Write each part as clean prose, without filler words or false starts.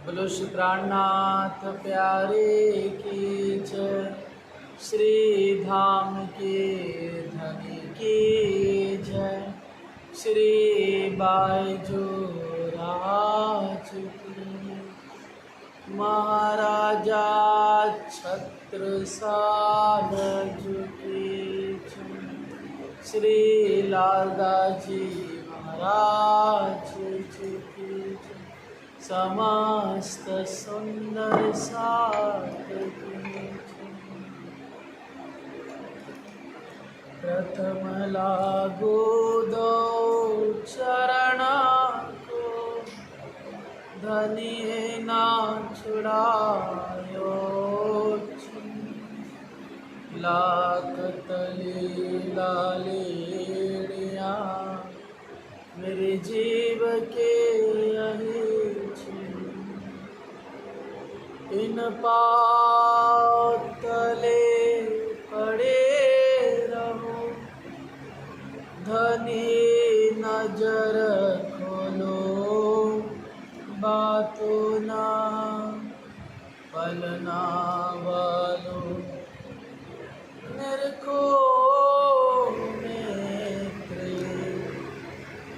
बोलो श्री प्राणनाथ प्यारे की जय। श्री धाम के धनी की जय। श्री बाईजो राज की महाराजा छत्रसाल की जय। श्री लालदाजी महाराज जी की जय। समस्त सुंदर साथ की प्रथम लागू दो चरणा को धनी ना छुड़ायो लाख तली लालिया मेरे जीव के इन पाँव तले पड़े रहो धनी नजर खोलो बातों ना पलना वालो मेरे को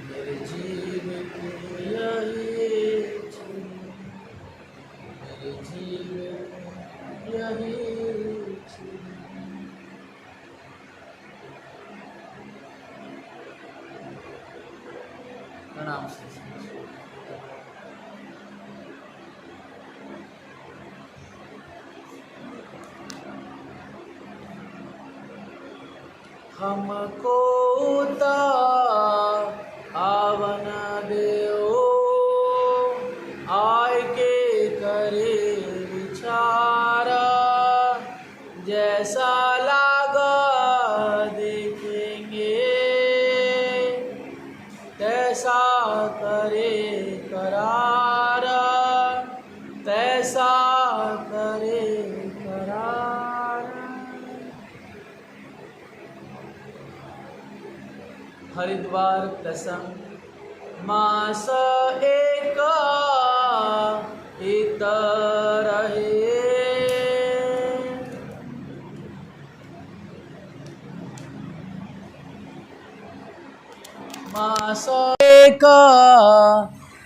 मेरे जीव की यही प्रणाम। हमको आवन देओ आय के करे विचारा जैसा लागा देखेंगे तैसा करे करारा तैसा करे करारा। हरिद्वार प्रसंग मास एक रहे मास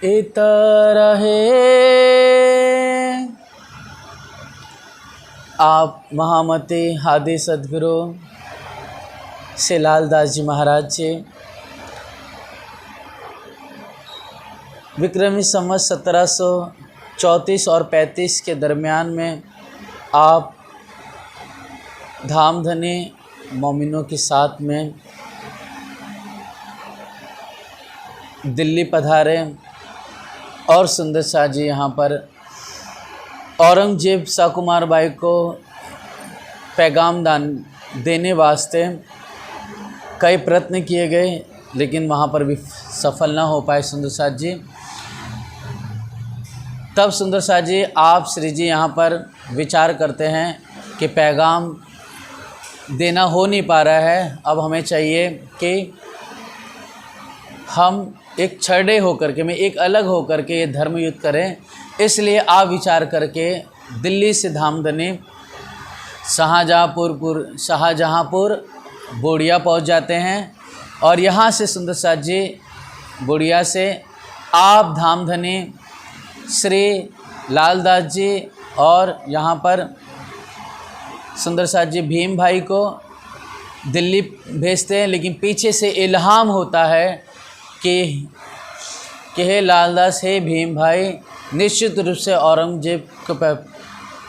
एक रहे। आप महामते आदि सद्गुरु श्री लालदास जी महाराज जी विक्रमी संवत 1734 और 35 के दरमियान में आप धामधनी मोमिनों के साथ में दिल्ली पधारे और सुंदर शाह जी यहाँ पर औरंगजेब शाकुमार बाई को पैगाम देने वास्ते कई प्रयत्न किए गए लेकिन वहाँ पर भी सफल न हो पाए सुंदर शाह जी। तब सुंदर शाह जी आप श्री जी यहाँ पर विचार करते हैं कि पैगाम देना हो नहीं पा रहा है, अब हमें चाहिए कि हम एक छड़े होकर के में एक अलग होकर के ये धर्म युद्ध करें। इसलिए आप विचार करके दिल्ली से धामधनी शाहजहाँपुर बोड़िया पहुंच जाते हैं और यहाँ से सुंदर शाह जी बोड़िया से आप धामधनी श्री लालदास जी और यहाँ पर सुंदर शाह जी भीम भाई को दिल्ली भेजते हैं। लेकिन पीछे से इल्हाम होता है कि हे लालदास हे भीम भाई, निश्चित रूप से औरंगजेब को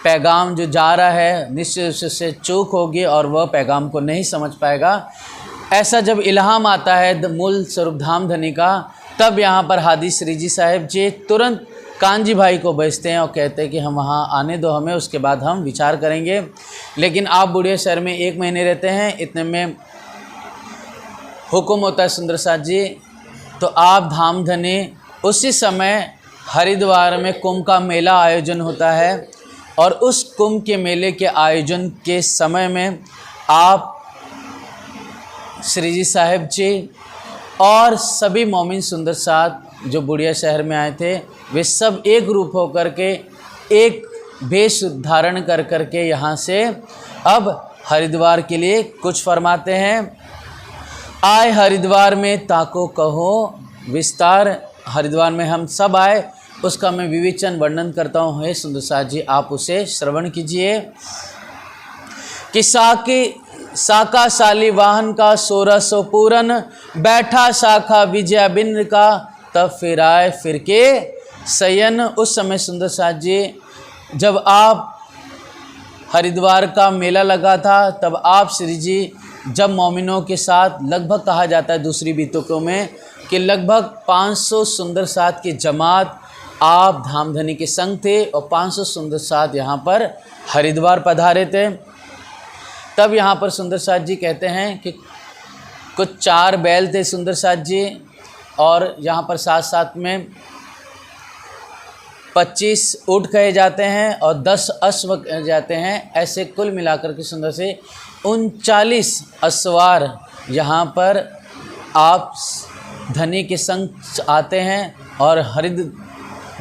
पैगाम जो जा रहा है निश्चित रूप से चूक होगी और वह पैगाम को नहीं समझ पाएगा। ऐसा जब इल्हाम आता है मूल स्वरूप धामधनी का, तब यहाँ पर हादी श्री जी साहेब जी तुरंत कांजी भाई को भेजते हैं और कहते हैं कि हम वहाँ आने दो हमें, उसके बाद हम विचार करेंगे। लेकिन आप बुढ़िया शहर में 1 महीने रहते हैं, इतने में हुक्म होता है सुंदर शाह जी, तो आप धामधनी उसी समय हरिद्वार में कुंभ का मेला आयोजन होता है और उस कुंभ के मेले के आयोजन के समय में आप श्री जी साहेब जी और सभी मोमिन सुंदर साथ जो बुढ़िया शहर में आए थे वे सब एक रूप होकर के एक वेश धारण कर करके यहाँ से अब हरिद्वार के लिए कुछ फरमाते हैं। आए हरिद्वार में ताको कहो विस्तार, हरिद्वार में हम सब आए उसका मैं विवेचन वर्णन करता हूँ। हे सुंदर साथ जी आप उसे श्रवण कीजिए कि साका शाली वाहन का 1600 पूरन, बैठा शाखा विजया बिंद का, तब फिर आए फिर के शयन। उस समय सुंदर साथ जी जब आप हरिद्वार का मेला लगा था तब आप श्री जी जब मोमिनों के साथ लगभग कहा जाता है दूसरी बीतों में कि लगभग 500 सुंदर साथ की जमात आप धामधनी के संग थे और 500 सुंदर साथ यहाँ पर हरिद्वार पधारे थे। तब यहाँ पर सुंदर साथ जी कहते हैं कि कुछ 4 बैल थे सुंदर साथ जी और यहाँ पर साथ साथ में 25 ऊँट कहे जाते हैं और 10 अश्व कहे जाते हैं। ऐसे कुल मिलाकर के सुंदर से 39 अश्वार यहाँ पर आप धनी के संग आते हैं और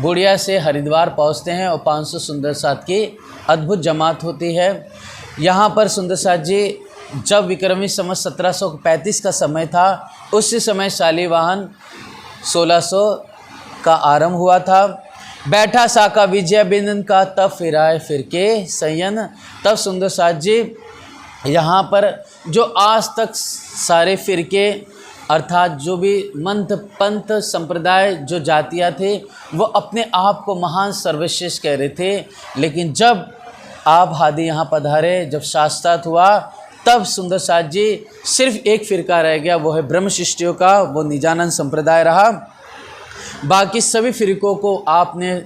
बुढ़िया से हरिद्वार पहुँचते हैं और 500 सुंदर साथ की अद्भुत जमात होती है। यहाँ पर सुंदर साथ जी जब विक्रमी संवत 1735 का समय था उसी समय शालीवाहन 1600 का आरंभ हुआ था। बैठा साका विजय बिंदन का, तब फिर आए फिर के शयन। तब सुंदर साथ जी यहाँ पर जो आज तक सारे फिरके अर्थात जो भी मंथ पंथ संप्रदाय जो जातियाँ थे वो अपने आप को महान सर्वश्रेष्ठ कह रहे थे, लेकिन जब आप हादी यहाँ पधारे जब शास्त्रार्थ हुआ तब सुंदर साथ जी सिर्फ एक फिरका रह गया, वो है ब्रह्म शिष्टियों का, वो निजानंद संप्रदाय रहा। बाकी सभी फिरकों को आपने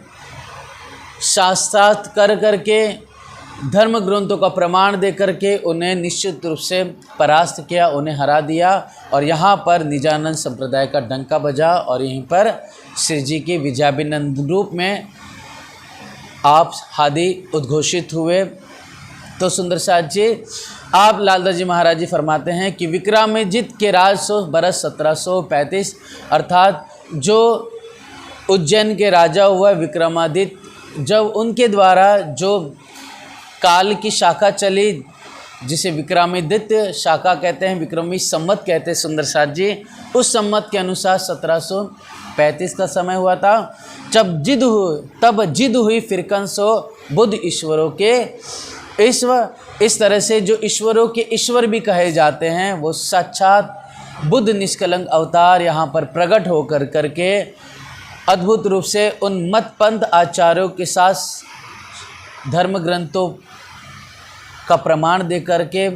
शास्त्रार्थ कर करके धर्म ग्रंथों का प्रमाण दे करके उन्हें निश्चित रूप से परास्त किया, उन्हें हरा दिया और यहाँ पर निजानंद संप्रदाय का डंका बजा और यहीं पर श्री जी के विजयाभिनंदन रूप में आप हादी उद्घोषित हुए। तो सुंदर साथ जी आप लालदास जी महाराज जी फरमाते हैं कि विक्रमादित्य के राज 100 बरस 1735 अर्थात जो उज्जैन के राजा हुआ विक्रमादित्य, जब उनके द्वारा जो काल की शाखा चली जिसे विक्रमादित्य शाखा कहते हैं, विक्रमी संवत कहते हैं सुंदर साथ जी, उस संवत के अनुसार 1735 का समय हुआ था। तब जिद हुई फिरकन सो बुद्ध ईश्वरों के ईश्वर। इस तरह से जो ईश्वरों के ईश्वर भी कहे जाते हैं वो साक्षात बुद्ध निष्कलंक अवतार यहाँ पर प्रकट होकर करके अद्भुत रूप से उन मत पंथ आचार्यों के साथ धर्म ग्रंथों का प्रमाण दे करके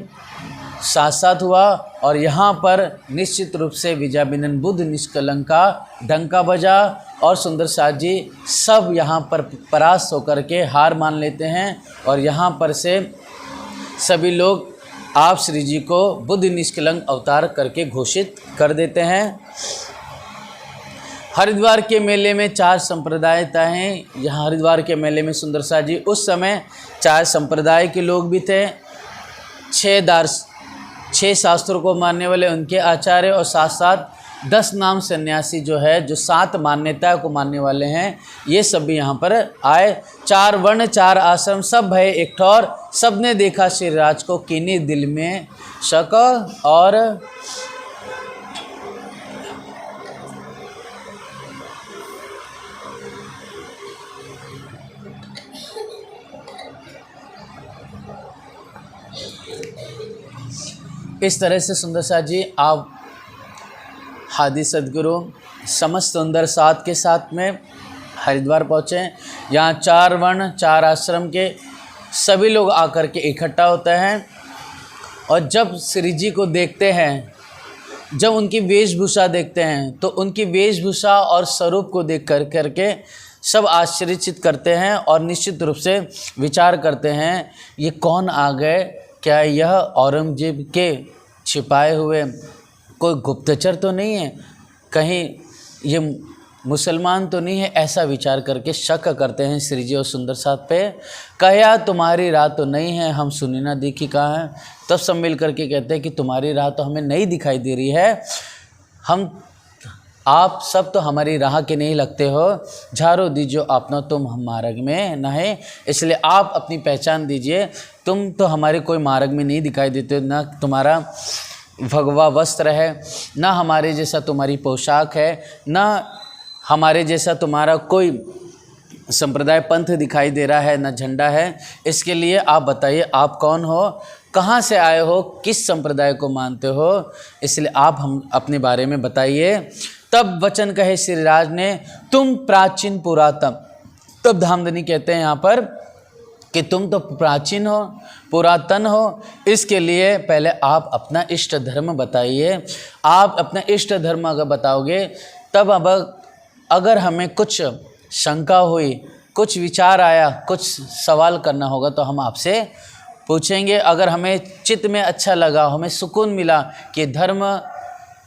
साथ साथ हुआ और यहाँ पर निश्चित रूप से विजयाभिनंदन बुद्ध निष्कलंक का डंका बजा और सुंदर साथ जी सब यहाँ पर परास्त होकर के हार मान लेते हैं और यहाँ पर से सभी लोग आप श्री जी को बुद्ध निष्कलंक अवतार करके घोषित कर देते हैं। हरिद्वार के मेले में 4 संप्रदायता हैं। यहाँ हरिद्वार के मेले में सुंदर साथ जी उस समय 4 संप्रदाय के लोग भी थे, 6 शास्त्रों को मानने वाले उनके आचार्य और साथ साथ 10 नाम सन्यासी जो है जो 7 मान्यता को मानने वाले हैं, ये सब भी यहाँ पर आए। 4 वर्ण 4 आश्रम सब भय एक ठौर, सब ने देखा श्री राज को कीनी दिल में शक। और इस तरह से सुंदर साथ जी आप हादी सदगुरु समस्त सुंदर साथ के साथ में हरिद्वार पहुँचे। यहाँ 4 वर्ण 4 आश्रम के सभी लोग आकर के इकट्ठा होते हैं और जब श्री जी को देखते हैं, जब उनकी वेशभूषा देखते हैं तो उनकी वेशभूषा और स्वरूप को देख कर करके सब आश्चर्यचकित करते हैं और निश्चित रूप से विचार करते हैं ये कौन आ गए, क्या यह औरंगजेब के छिपाए हुए कोई गुप्तचर तो नहीं है, कहीं ये मुसलमान तो नहीं है, ऐसा विचार करके शक करते हैं श्री जी और सुंदर साथ पे। कहा तुम्हारी राह तो नहीं है, हम सुनी ना देखी कहाँ है। तब सब मिल करके कहते हैं कि तुम्हारी राह तो हमें नहीं दिखाई दे रही है, हम आप सब तो हमारी राह के नहीं लगते हो, झारो दीजियो आपनो तुम हम मार्ग में नहे। इसलिए आप अपनी पहचान दीजिए, तुम तो हमारे कोई मार्ग में नहीं दिखाई देते, ना तुम्हारा भगवा वस्त्र है, ना हमारे जैसा तुम्हारी पोशाक है, ना हमारे जैसा तुम्हारा कोई संप्रदाय पंथ दिखाई दे रहा है, ना झंडा है। इसके लिए आप बताइए आप कौन हो, कहाँ से आए हो, किस संप्रदाय को मानते हो, इसलिए आप हम अपने बारे में बताइए। तब वचन कहे श्रीराज ने, तुम प्राचीन पुरातन। तब धामधनी कहते हैं यहाँ पर कि तुम तो प्राचीन हो, पुरातन हो, इसके लिए पहले आप अपना इष्ट धर्म बताइए। आप अपना इष्ट धर्म अगर बताओगे तब अब अगर हमें कुछ शंका हुई, कुछ विचार आया, कुछ सवाल करना होगा तो हम आपसे पूछेंगे। अगर हमें चित्त में अच्छा लगा, हमें सुकून मिला कि धर्म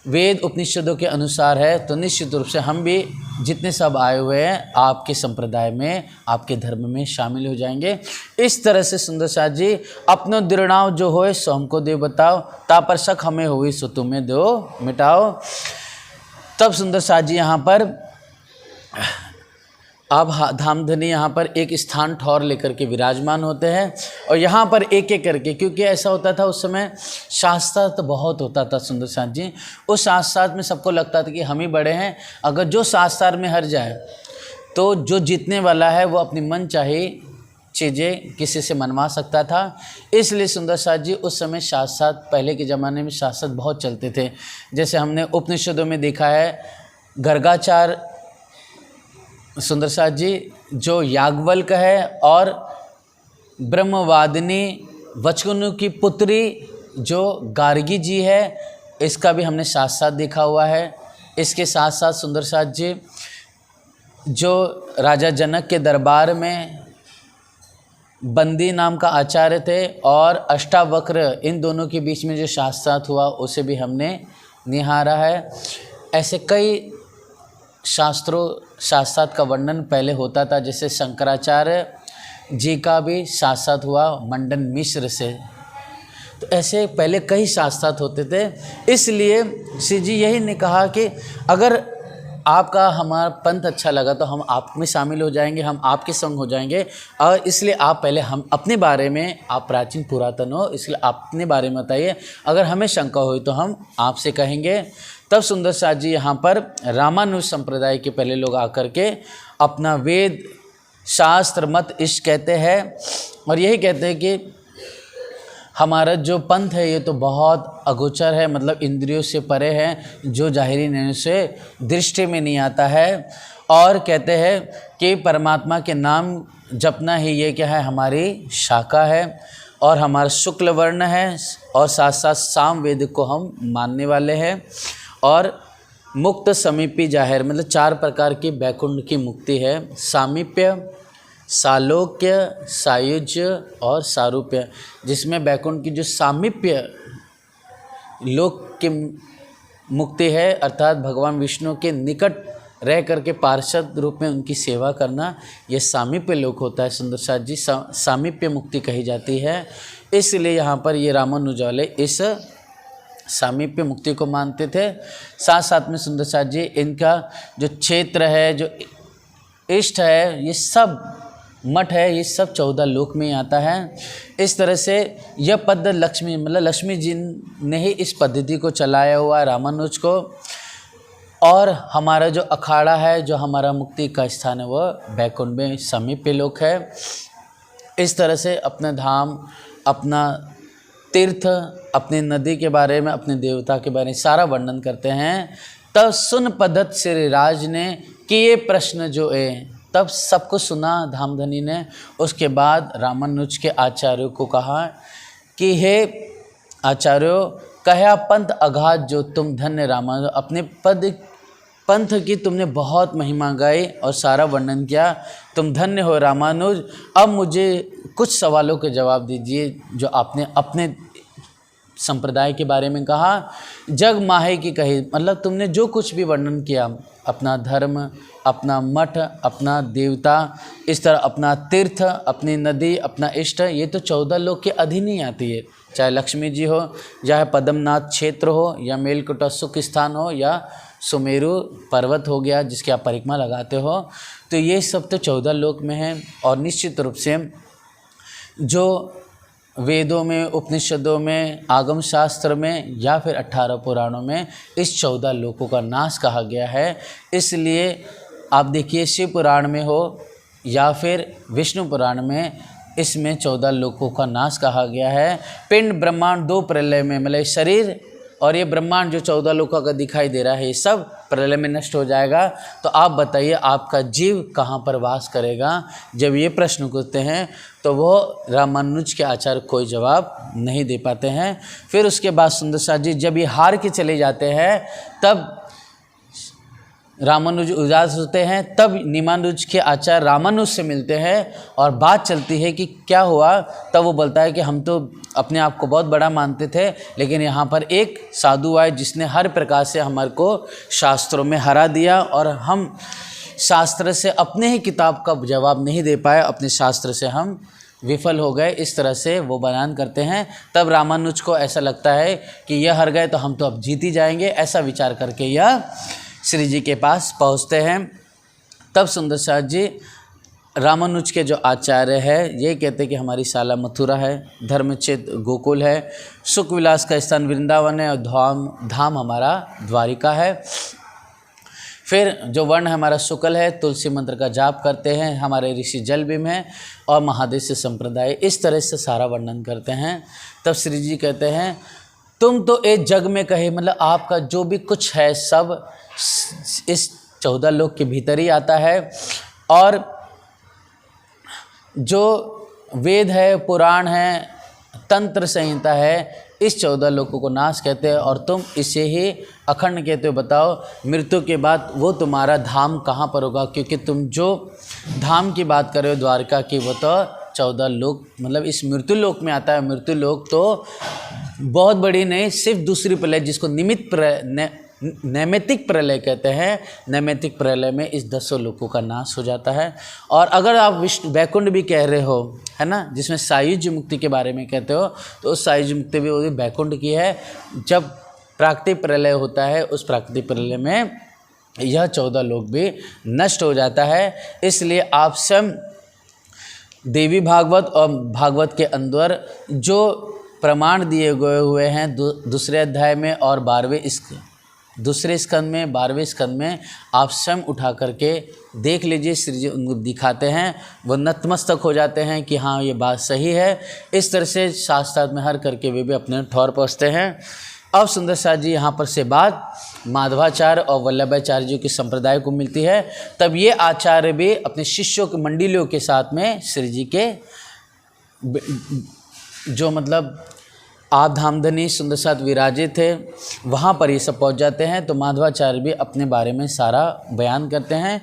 वेद उपनिषदों के अनुसार है, तो निश्चित रूप से हम भी जितने सब आए हुए हैं आपके संप्रदाय में, आपके धर्म में शामिल हो जाएंगे। इस तरह से सुंदर साथ जी अपनो दृढ़ाव जो होए सो हमको दे बताओ, तापर शक हमें हुई सो तुम्हें दो मिटाओ। तब सुंदर साथ जी यहाँ पर अब धामधनी यहाँ पर एक स्थान ठौर लेकर के विराजमान होते हैं, और यहाँ पर एक एक करके, क्योंकि ऐसा होता था उस समय शास्त्र तो बहुत होता था सुंदर साथ जी, उस शास्त्र में सबको लगता था कि हम ही बड़े हैं। अगर जो शास्त्र में हर जाए तो जो जीतने वाला है वो अपनी मन चाहे चीज़ें किसी से मनवा सकता था। इसलिए सुंदर साथ जी उस समय शास्त्र, पहले के ज़माने में शास्त्र बहुत चलते थे। जैसे हमने उपनिषदों में देखा है, गर्गाचार सुंदर साथ जी जो याज्ञवल्क्य है, और ब्रह्मवादिनी वचकुनु की पुत्री जो गार्गी जी है, इसका भी हमने साथ साथ देखा हुआ है। इसके साथ साथ सुंदर साथ जी जो राजा जनक के दरबार में बंदी नाम का आचार्य थे, और अष्टावक्र, इन दोनों के बीच में जो शास्त्रार्थ हुआ उसे भी हमने निहारा है। ऐसे कई शास्त्रार्थ का वर्णन पहले होता था, जैसे शंकराचार्य जी का भी शास्त्रार्थ हुआ मंडन मिश्र से। तो ऐसे पहले कई शास्त्रार्थ होते थे। इसलिए श्री जी यही ने कहा कि अगर आपका हमारा पंथ अच्छा लगा तो हम आप में शामिल हो जाएंगे, हम आपके संग हो जाएंगे। और इसलिए आप पहले हम अपने बारे में, आप प्राचीन पुरातन हो इसलिए आप अपने बारे में बताइए, अगर हमें शंका हुई तो हम आपसे कहेंगे। तब सुंदर साथ जी यहाँ पर रामानुज संप्रदाय के पहले लोग आकर के अपना वेद शास्त्र मत इष्ट कहते हैं, और यही कहते हैं कि हमारा जो पंथ है ये तो बहुत अगोचर है, मतलब इंद्रियों से परे है, जो जाहिरी नैनों से दृष्टि में नहीं आता है। और कहते हैं कि परमात्मा के नाम जपना ही ये क्या है, हमारी शाखा है, और हमारा शुक्ल वर्ण है, और साथ साथ साम वेद को हम मानने वाले हैं। और मुक्त समीपी जाहिर, मतलब 4 प्रकार की बैकुंठ की मुक्ति है, सामीप्य, सालोक्य, सायुज्य और सारूप्य। जिसमें बैकुंठ की जो सामीप्य लोक की मुक्ति है, अर्थात भगवान विष्णु के निकट रह करके पार्षद रूप में उनकी सेवा करना, यह सामीप्य लोक होता है। सुंदर साथ जी सामीप्य मुक्ति कही जाती है। इसलिए यहाँ पर ये रामानुज वाले इस सामीप्य मुक्ति को मानते थे। साथ साथ में सुंदर साथ जी इनका जो क्षेत्र है, जो इष्ट है, ये सब मठ है, ये सब 14 लोक में आता है। इस तरह से यह पद लक्ष्मी, मतलब लक्ष्मी जी ने ही इस पद्धति को चलाया हुआ है रामानुज को। और हमारा जो अखाड़ा है, जो हमारा मुक्ति का स्थान है, वह बैकुंठ में समीप्य लोक है। इस तरह से अपना धाम, अपना तीर्थ, अपनी नदी के बारे में, अपने देवता के बारे में सारा वर्णन करते हैं। तब सुन पद्धत श्रीराज ने कि ये प्रश्न जो है, तब सबको सुना धामधनी ने। उसके बाद रामानुज के आचार्यों को कहा कि हे आचार्यों, कहा पंथ अगाध जो तुम धन्य रामानुज, अपने पंथ की तुमने बहुत महिमा गाई और सारा वर्णन किया, तुम धन्य हो रामानुज। अब मुझे कुछ सवालों के जवाब दीजिए जो आपने अपने संप्रदाय के बारे में कहा। जग माहे की कही, मतलब तुमने जो कुछ भी वर्णन किया, अपना धर्म, अपना मठ, अपना देवता, इस तरह अपना तीर्थ, अपनी नदी, अपना इष्ट, ये तो 14 लोक के अधीन ही आती है। चाहे लक्ष्मी जी हो, चाहे पद्मनाथ क्षेत्र हो, या मेलकुटा सुख स्थान हो, या सुमेरु पर्वत हो गया जिसकी आप परिक्रमा लगाते हो, तो ये सब तो 14 लोक में है। और निश्चित रूप से जो वेदों में, उपनिषदों में, आगम शास्त्र में या फिर 18 पुराणों में इस 14 लोकों का नाश कहा गया है। इसलिए आप देखिए शिव पुराण में हो या फिर विष्णु पुराण में, इसमें 14 लोकों का नाश कहा गया है। पिंड ब्रह्मांड 2 प्रलय में, मतलब शरीर और ये ब्रह्मांड जो 14 लोकों का दिखाई दे रहा है, ये सब प्रलय में नष्ट हो जाएगा। तो आप बताइए आपका जीव कहाँ पर वास करेगा? जब ये प्रश्न करते हैं तो वो रामानुज के आचार्य कोई जवाब नहीं दे पाते हैं। फिर उसके बाद सुंदर साथ जी जब ये हार के चले जाते हैं, तब रामानुज उदास होते हैं। तब निमानुज के आचार्य रामानुज से मिलते हैं और बात चलती है कि क्या हुआ। तब वो बोलता है कि हम तो अपने आप को बहुत बड़ा मानते थे, लेकिन यहाँ पर एक साधु आए जिसने हर प्रकार से हमारे को शास्त्रों में हरा दिया, और हम शास्त्र से अपने ही किताब का जवाब नहीं दे पाए, अपने शास्त्र से हम विफल हो गए। इस तरह से वो बयान करते हैं। तब रामानुज को ऐसा लगता है कि यह हार गए तो हम तो अब जीत ही जाएंगे, ऐसा विचार करके यह श्री जी के पास पहुँचते हैं। तब सुंदर साथ जी रामानुज के जो आचार्य है ये कहते हैं कि हमारी शाला मथुरा है, धर्मक्षेत्र गोकुल है, सुख विलास का स्थान वृंदावन है, और धाम हमारा द्वारिका है। फिर जो वर्ण हमारा शुक्ल है, तुलसी मंत्र का जाप करते हैं, हमारे ऋषि जलबिम हैं, और महादेशी संप्रदाय, इस तरह से सारा वर्णन करते हैं। तब श्री जी कहते हैं तुम तो एक जग में कहे, मतलब आपका जो भी कुछ है सब इस 14 लोक के भीतर ही आता है, और जो वेद है, पुराण है, तंत्र संहिता है, इस 14 लोकों को नाश कहते हैं, और तुम इसे ही अखंड कहते हो। बताओ मृत्यु के बाद वो तुम्हारा धाम कहाँ पर होगा? क्योंकि तुम जो धाम की बात कर रहे हो द्वारका की, वो तो 14 लोक मतलब इस मृत्यु लोक में आता है। मृत्यु लोक तो बहुत बड़ी नहीं, सिर्फ दूसरी प्रलय जिसको नैमित्तिक प्रलय कहते हैं, नैमित्तिक प्रलय में इस 10 लोकों का नाश हो जाता है। और अगर आप विष्णु वैकुंठ भी कह रहे हो, है ना, जिसमें सायुज्य मुक्ति के बारे में कहते हो, तो उस सायुज्य मुक्ति भी वो वैकुंठ की है। जब प्राकृतिक प्रलय होता है, उस प्राकृतिक प्रलय में यह 14 लोक भी नष्ट हो जाता है। इसलिए आप स्वयं देवी भागवत और भागवत के अंदर जो प्रमाण दिए गए हुए हैं दूसरे अध्याय में और 12वें दूसरे स्कंद में, 12वें स्कंद में आप स्वयं उठा करके देख लीजिए। श्री जी उनको दिखाते हैं, वो नतमस्तक हो जाते हैं कि हाँ ये बात सही है। इस तरह से शास्त्रार्थ में हर करके वे भी अपने ठौर पहुँचते हैं। अब सुंदर साथ जी यहाँ पर से बात माधवाचार्य और वल्लभाचार्य जी की संप्रदाय को मिलती है। तब ये आचार्य भी अपने शिष्यों के मंडलियों के साथ में श्री जी के जो मतलब आप धामधनी सुंदर साथ विराजे थे, वहाँ पर ये सब पहुँच जाते हैं। तो माधवाचार्य भी अपने बारे में सारा बयान करते हैं।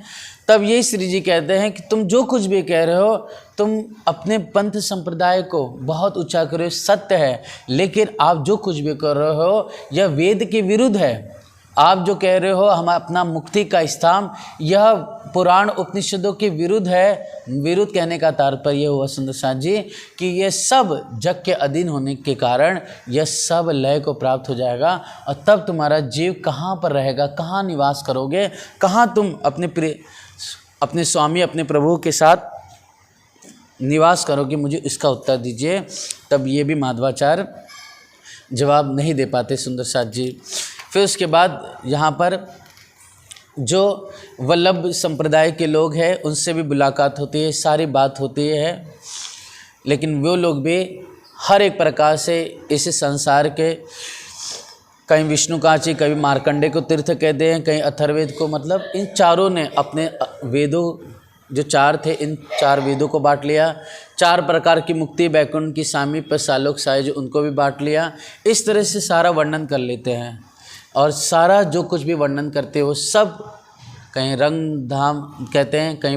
तब ये श्री जी कहते हैं कि तुम जो कुछ भी कह रहे हो, तुम अपने पंथ संप्रदाय को बहुत ऊंचा कर रहे हो, सत्य है, लेकिन आप जो कुछ भी कर रहे हो यह वेद के विरुद्ध है। आप जो कह रहे हो हम अपना मुक्ति का स्थान, यह पुराण उपनिषदों के विरुद्ध है। विरुद्ध कहने का तात्पर्य हुआ सुंदर साथ जी कि ये सब जग के अधीन होने के कारण यह सब लय को प्राप्त हो जाएगा, और तब तुम्हारा जीव कहाँ पर रहेगा, कहाँ निवास करोगे, कहाँ तुम अपने स्वामी अपने प्रभु के साथ निवास करोगे, मुझे इसका उत्तर दीजिए। तब ये भी माधवाचार्य जवाब नहीं दे पाते सुंदर साथ जी। फिर उसके बाद यहाँ पर जो वल्लभ संप्रदाय के लोग हैं उनसे भी मुलाकात होती है, सारी बात होती है, लेकिन वो लोग भी हर एक प्रकार से इस संसार के, कहीं विष्णुकाची, कहीं मार्कंडे को तीर्थ कहते हैं, कहीं अथर्ववेद को, मतलब इन चारों ने अपने वेदों जो 4 थे, इन 4 वेदों को बांट लिया। 4 प्रकार की मुक्ति, बैकुंठ की, सामीप्य, सालोक, सायुज, उनको भी बांट लिया। इस तरह से सारा वर्णन कर लेते हैं, और सारा जो कुछ भी वर्णन करते हैं वो सब कहीं रंग धाम कहते हैं, कहीं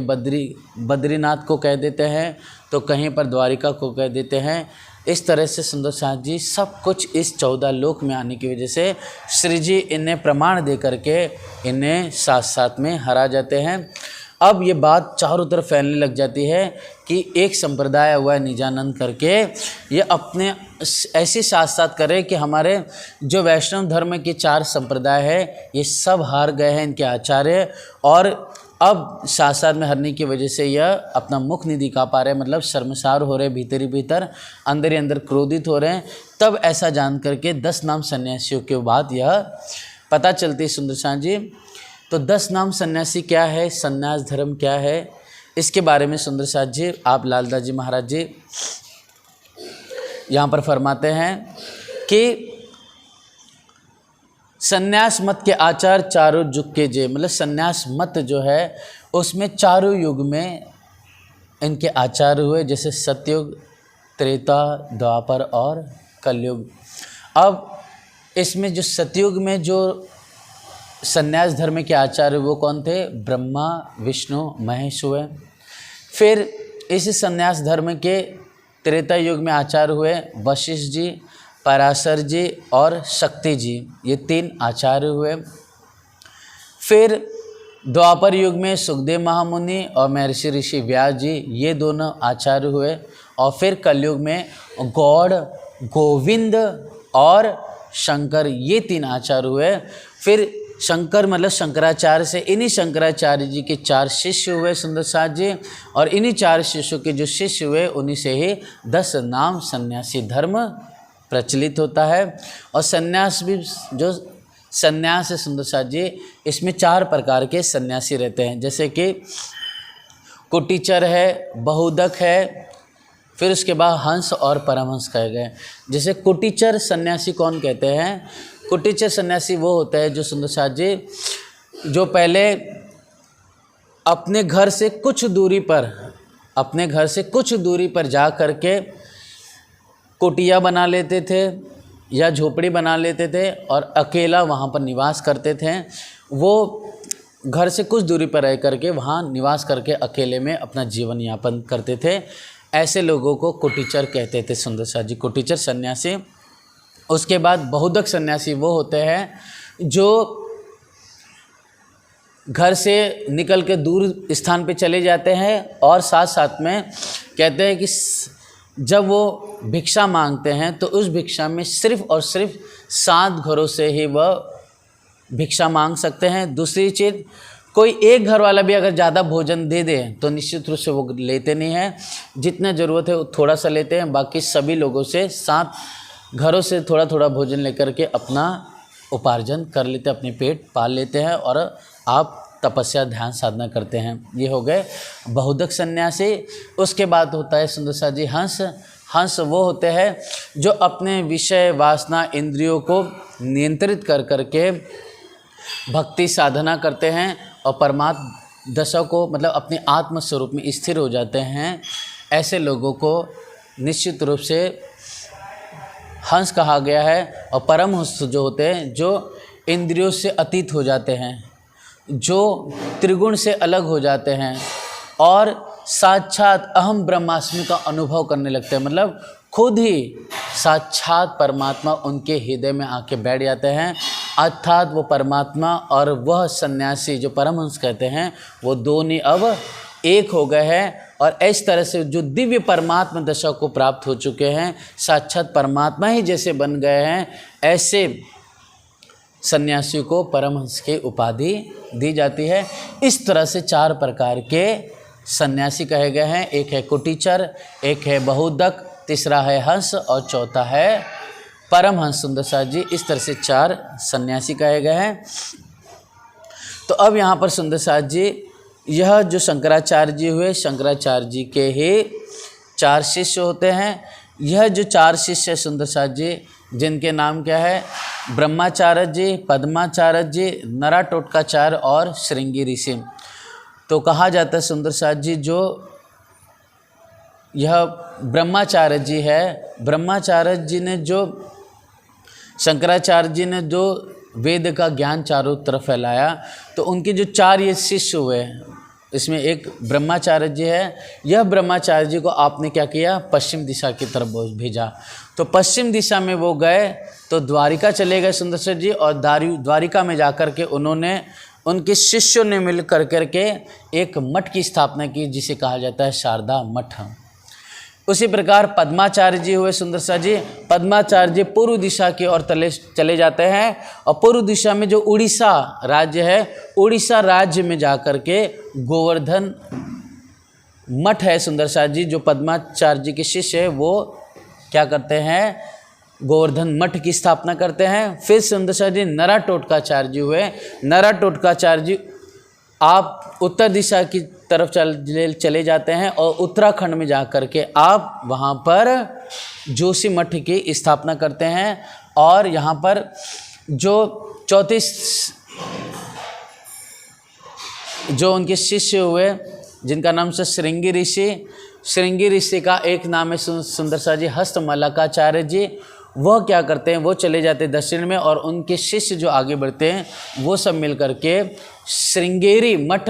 बद्रीनाथ को कह देते हैं, तो कहीं पर द्वारिका को कह देते हैं। इस तरह से सुंदर साथ जी सब कुछ इस 14 लोक में आने की वजह से श्री जी इन्हें प्रमाण दे करके इन्हें साथ साथ में हरा जाते हैं। अब ये बात चारों तरफ फैलने लग जाती है कि एक संप्रदाय हुआ है निजानंद करके, ये अपने ऐसे साथ साथ करे कि हमारे जो वैष्णव धर्म के 4 संप्रदाय है ये सब हार गए हैं इनके आचार्य, और अब साथ साथ में हारने की वजह से यह अपना मुख नहीं दिखा पा रहे, मतलब शर्मसार हो रहे, भीतर ही भीतर, अंदर ही अंदर क्रोधित हो रहे हैं। तब ऐसा जान करके 10 नाम सन्यासियों के बाद यह पता चलती है सुंदर साथ जी। तो 10 नाम सन्यासी क्या है, सन्यास धर्म क्या है, इसके बारे में सुंदर साथ जी आप लालदास जी महाराज जी यहाँ पर फरमाते हैं कि सन्यास मत के आचार चारों युग के जे, मतलब सन्यास मत जो है उसमें चारों युग में इनके आचार हुए, जैसे सतयुग, त्रेता, द्वापर और कलयुग। अब इसमें जो सतयुग में जो सन्यास धर्म के आचार्य वो कौन थे, ब्रह्मा, विष्णु, महेश हुए। फिर इस सन्यास धर्म के त्रेता युग में आचार्य हुए वशिष्ठ जी, पराशर जी और शक्ति जी, ये 3 आचार्य हुए। फिर द्वापर युग में सुखदेव महामुनि और महर्षि ऋषि व्यास जी, ये दोनों आचार्य हुए। और फिर कलयुग में गौड़, गोविंद और शंकर, ये 3 आचार्य हुए। फिर शंकर मतलब शंकराचार्य से, इन्हीं शंकराचार्य जी के 4 शिष्य हुए सुंदर साथ जी, और इन्हीं 4 शिष्यों के जो शिष्य हुए उन्हीं से ही 10 नाम सन्यासी धर्म प्रचलित होता है। और सन्यास भी जो सन्यास है सुंदर साथ जी, इसमें 4 प्रकार के सन्यासी रहते हैं, जैसे कि कुटीचर है, बहुदक है, फिर उसके बाद हंस और परमहंस कहे गए। जैसे कुटीचर सन्यासी कौन कहते हैं, कुटीचर सन्यासी वो होता है जो सुंदर साथ जी जो पहले अपने घर से कुछ दूरी पर जा करके कुटिया बना लेते थे या झोपड़ी बना लेते थे और अकेला वहाँ पर निवास करते थे। वो घर से कुछ दूरी पर रह करके वहाँ निवास करके अकेले में अपना जीवन यापन करते थे। ऐसे लोगों को कुटीचर कहते थे सुंदर साथ जी, कुटीचर सन्यासी। उसके बाद बहुदक सन्यासी वो होते हैं जो घर से निकल के दूर स्थान पे चले जाते हैं और साथ साथ में कहते हैं कि जब वो भिक्षा मांगते हैं तो उस भिक्षा में सिर्फ़ और सिर्फ 7 घरों से ही वह भिक्षा मांग सकते हैं। दूसरी चीज़, कोई एक घर वाला भी अगर ज़्यादा भोजन दे दे तो निश्चित रूप से वो लेते नहीं हैं, जितना ज़रूरत है वो थोड़ा सा लेते हैं। बाकी सभी लोगों से 7 घरों से थोड़ा थोड़ा भोजन लेकर के अपना उपार्जन कर लेते हैं, अपने पेट पाल लेते हैं और आप तपस्या ध्यान साधना करते हैं। ये हो गए बहुदक सन्यासी। उसके बाद होता है सुंदर साथ जी हंस। हंस वो होते हैं जो अपने विषय वासना इंद्रियों को नियंत्रित कर करके भक्ति साधना करते हैं और परमात्म दशा को मतलब अपने आत्म स्वरूप में स्थिर हो जाते हैं। ऐसे लोगों को निश्चित रूप से हंस कहा गया है। और परमहंस जो होते हैं जो इंद्रियों से अतीत हो जाते हैं, जो त्रिगुण से अलग हो जाते हैं और साक्षात अहम ब्रह्मास्मि का अनुभव करने लगते हैं, मतलब खुद ही साक्षात परमात्मा उनके हृदय में आके बैठ जाते हैं। अर्थात वो परमात्मा और वह सन्यासी जो परमहंस कहते हैं वो दोनों अब एक हो गए हैं और इस तरह से जो दिव्य परमात्मा दशा को प्राप्त हो चुके हैं, साक्षात परमात्मा ही जैसे बन गए हैं, ऐसे सन्यासी को परमहंस की उपाधि दी जाती है। इस तरह से 4 प्रकार के सन्यासी कहे गए हैं। एक है कुटीचर, एक है बहुदक, तीसरा है हंस और चौथा है परमहंस। सुंदर साथ जी इस तरह से 4 सन्यासी कहे गए हैं। तो अब यहाँ पर सुंदर साथ जी यह जो शंकराचार्य जी हुए, शंकराचार्य जी के ही 4 शिष्य होते हैं। यह जो 4 शिष्य सुंदर साथ जी जिनके नाम क्या है, ब्रह्माचार्य जी, पद्माचार्य जी, नराटोटकाचार्य और श्रृंगी ऋषि। तो कहा जाता है सुंदर साथ जी जो यह ब्रह्माचार्य जी है, ब्रह्माचार्य जी ने जो शंकराचार्य जी ने जो वेद का ज्ञान चारों तरफ फैलाया, तो उनके जो 4 ये शिष्य हुए, इसमें एक ब्रह्माचार्य जी है। यह ब्रह्माचार्य जी को आपने क्या किया, पश्चिम दिशा की तरफ भेजा। तो पश्चिम दिशा में वो गए तो द्वारिका चले गए सुंदर जी, और द्वारिका में जाकर के उन्होंने उनके शिष्यों ने मिल करके एक मठ की स्थापना की जिसे कहा जाता है शारदा मठ। उसी प्रकार पद्माचार्य जी हुए सुंदर सा जी। पद्माचार्य जी पूर्व दिशा की ओर चले जाते हैं और पूर्व दिशा में जो उड़ीसा राज्य है, उड़ीसा राज्य में जाकर के गोवर्धन मठ है सुंदर सा जी। जो पद्माचार्य जी के शिष्य है वो क्या करते हैं, गोवर्धन मठ की स्थापना करते हैं। फिर सुंदर सा जी नरा टोटकाचार्य जी हुए। नरा टोटकाचार्य जी आप उत्तर दिशा की तरफ चले जाते हैं और उत्तराखंड में जा कर के आप वहाँ पर जोशी मठ की स्थापना करते हैं। और यहाँ पर जो 34 जो उनके शिष्य हुए जिनका नाम से श्रृंगी ऋषि, श्रृंगी ऋषि का एक नाम है सुंदर सा जी हस्तमलकाचार्य जी। वह क्या करते हैं, वो चले जाते हैं दक्षिण में और उनके शिष्य जो आगे बढ़ते हैं वो सब मिल करके श्रृंगेरी मठ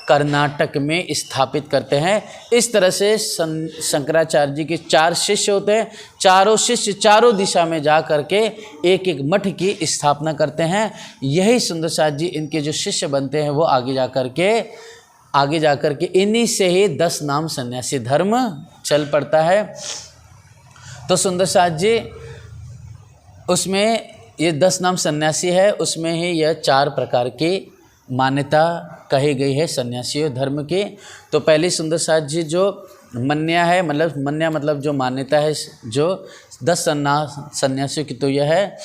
कर्नाटक में स्थापित करते हैं। इस तरह से शंकराचार्य जी के 4 शिष्य होते हैं। चारों शिष्य चारों दिशा में जा करके एक एक मठ की स्थापना करते हैं। यही सुंदर साथ जी इनके जो शिष्य बनते हैं वो आगे जा करके इन्हीं से ही 10 नाम सन्यासी धर्म चल पड़ता है। तो सुंदर साथ जी उसमें ये 10 नाम सन्यासी है, उसमें ही यह 4 प्रकार की मान्यता कही गई है सन्यासी धर्म की। तो पहली सुंदर साथ जी जो मन्या है, मतलब जो मान्यता है जो 10 सन्यासियों की तो यह है।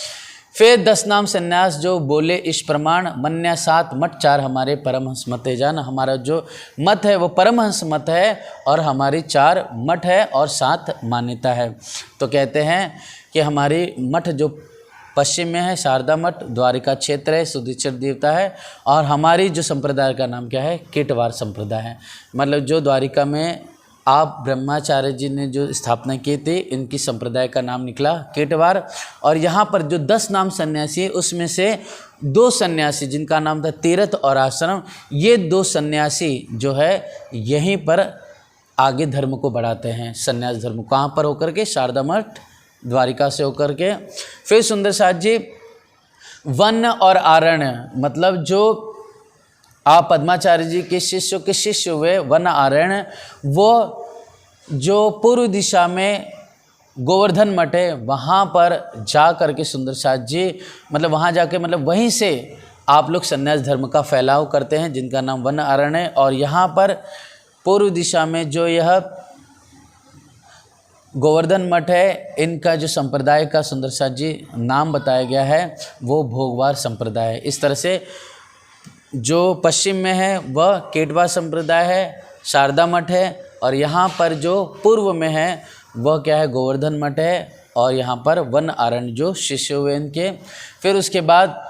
फिर 10 नाम सन्यास जो बोले इस प्रमाण, मन्या 7 मठ 4 हमारे परमहंस मत है। जान हमारा जो मत है वो परमहंस मत है और हमारी 4 मठ है और 7 मान्यता है। तो कहते हैं कि हमारी मठ जो पश्चिम में है शारदा मठ, द्वारिका क्षेत्र है, सुधीश्वर देवता है। और हमारी जो संप्रदाय का नाम क्या है, कीटवार संप्रदाय है। मतलब जो द्वारिका में आप ब्रह्माचार्य जी ने जो स्थापना की थी, इनकी संप्रदाय का नाम निकला कीटवार। और यहाँ पर जो 10 नाम सन्यासी उसमें से 2 सन्यासी जिनका नाम था तीर्थ और आश्रम, ये 2 सन्यासी जो है यहीं पर आगे धर्म को बढ़ाते हैं। सन्यास धर्म कहाँ पर होकर के, शारदा मठ द्वारिका से होकर के। फिर सुंदर साथ जी वन और आरण्य, मतलब जो आप पद्माचार्य जी के शिष्यों के शिष्य हुए वन आरण्य, वो जो पूर्व दिशा में गोवर्धन मठ है वहाँ पर जा करके सुंदर साथ जी वहाँ जाके वहीं से आप लोग संन्यास धर्म का फैलाव करते हैं जिनका नाम वन आरण्य है। और यहाँ पर पूर्व दिशा में जो यह गोवर्धन मठ है, इनका जो संप्रदाय का सुंदर साथ जी नाम बताया गया है वो भोगवार संप्रदाय है। इस तरह से जो पश्चिम में है वह केटवार संप्रदाय है, शारदा मठ है। और यहाँ पर जो पूर्व में है वह क्या है, गोवर्धन मठ है। और यहाँ पर वन आरण्य जो शिष्य हुए इनके। फिर उसके बाद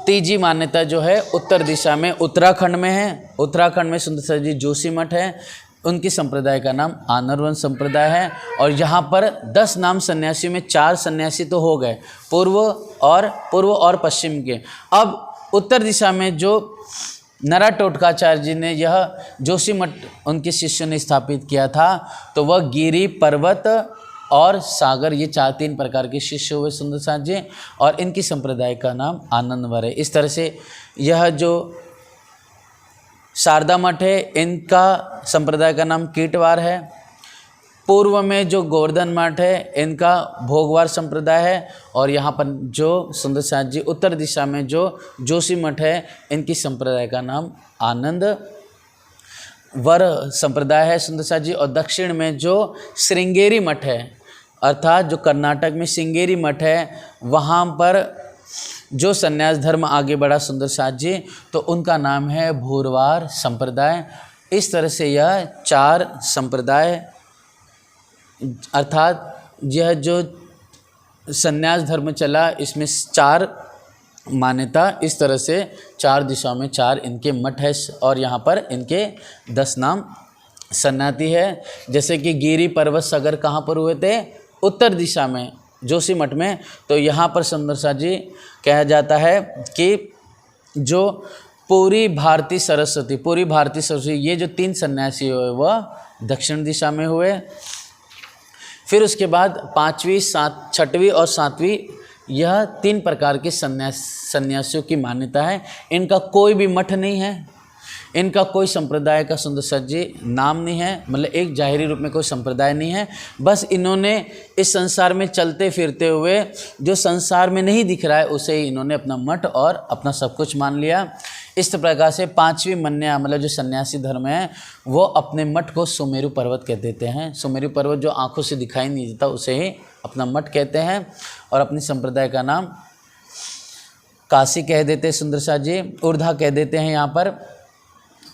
तीजी मान्यता जो है उत्तर दिशा में उत्तराखंड में है। उत्तराखंड में सुंदर साथ जी जोशी मठ है, उनकी संप्रदाय का नाम आनरवन संप्रदाय है। और यहाँ पर 10 नाम सन्यासी में 4 सन्यासी तो हो गए पूर्व और पश्चिम के। अब उत्तर दिशा में जो नरा टोटकाचार्य जी ने यह जोशी मठ उनके शिष्यों ने स्थापित किया था, तो वह गिरी, पर्वत और सागर, ये 3 प्रकार के शिष्य हुए सुंदर साथ जी। और इनकी संप्रदाय का नाम आनंदवर है। इस तरह से यह जो शारदा मठ है इनका संप्रदाय का नाम कीटवार है। पूर्व में जो गोवर्धन मठ है इनका भोगवार संप्रदाय है। और यहाँ पर जो सुंदर साथ जी उत्तर दिशा में जो जोशी मठ है इनकी संप्रदाय का नाम आनंद वर संप्रदाय है सुंदर साथ जी। और दक्षिण में जो श्रृंगेरी मठ है, अर्थात जो कर्नाटक में श्रृंगेरी मठ है, वहाँ पर जो सन्यास धर्म आगे बढ़ा सुंदर साथ जी, तो उनका नाम है भूरवार संप्रदाय। इस तरह से यह 4 संप्रदाय, अर्थात यह जो सन्यास धर्म चला इसमें 4 मान्यता, इस तरह से 4 दिशाओं में 4 इनके मठ है। और यहाँ पर इनके 10 नाम सन्यासी है। जैसे कि गिरी, पर्वत, सागर कहाँ पर हुए थे, उत्तर दिशा में जोशी मठ में। तो यहाँ पर सुंदर साथ जी कहा जाता है कि जो पूरी भारती सरस्वती ये जो 3 सन्यासी हुए वह दक्षिण दिशा में हुए। फिर उसके बाद 5वीं, 6वीं और 7वीं यह 3 प्रकार के सन्यासियों की मान्यता है। इनका कोई भी मठ नहीं है, इनका कोई संप्रदाय का सुंदर साथ जी नाम नहीं है, मतलब एक जाहिरी रूप में कोई संप्रदाय नहीं है। बस इन्होंने इस संसार में चलते फिरते हुए जो संसार में नहीं दिख रहा है उसे ही इन्होंने अपना मठ और अपना सब कुछ मान लिया। इस प्रकार से 5वीं मन्या मतलब जो सन्यासी धर्म है वो अपने मठ को सुमेरु पर्वत कह देते हैं। सुमेरु पर्वत जो आँखों से दिखाई नहीं देता उसे ही अपना मठ कहते हैं और अपनी संप्रदाय का नाम काशी कह देते हैं सुंदर साथ जी, ऊर्ध्वा कह देते हैं यहाँ पर।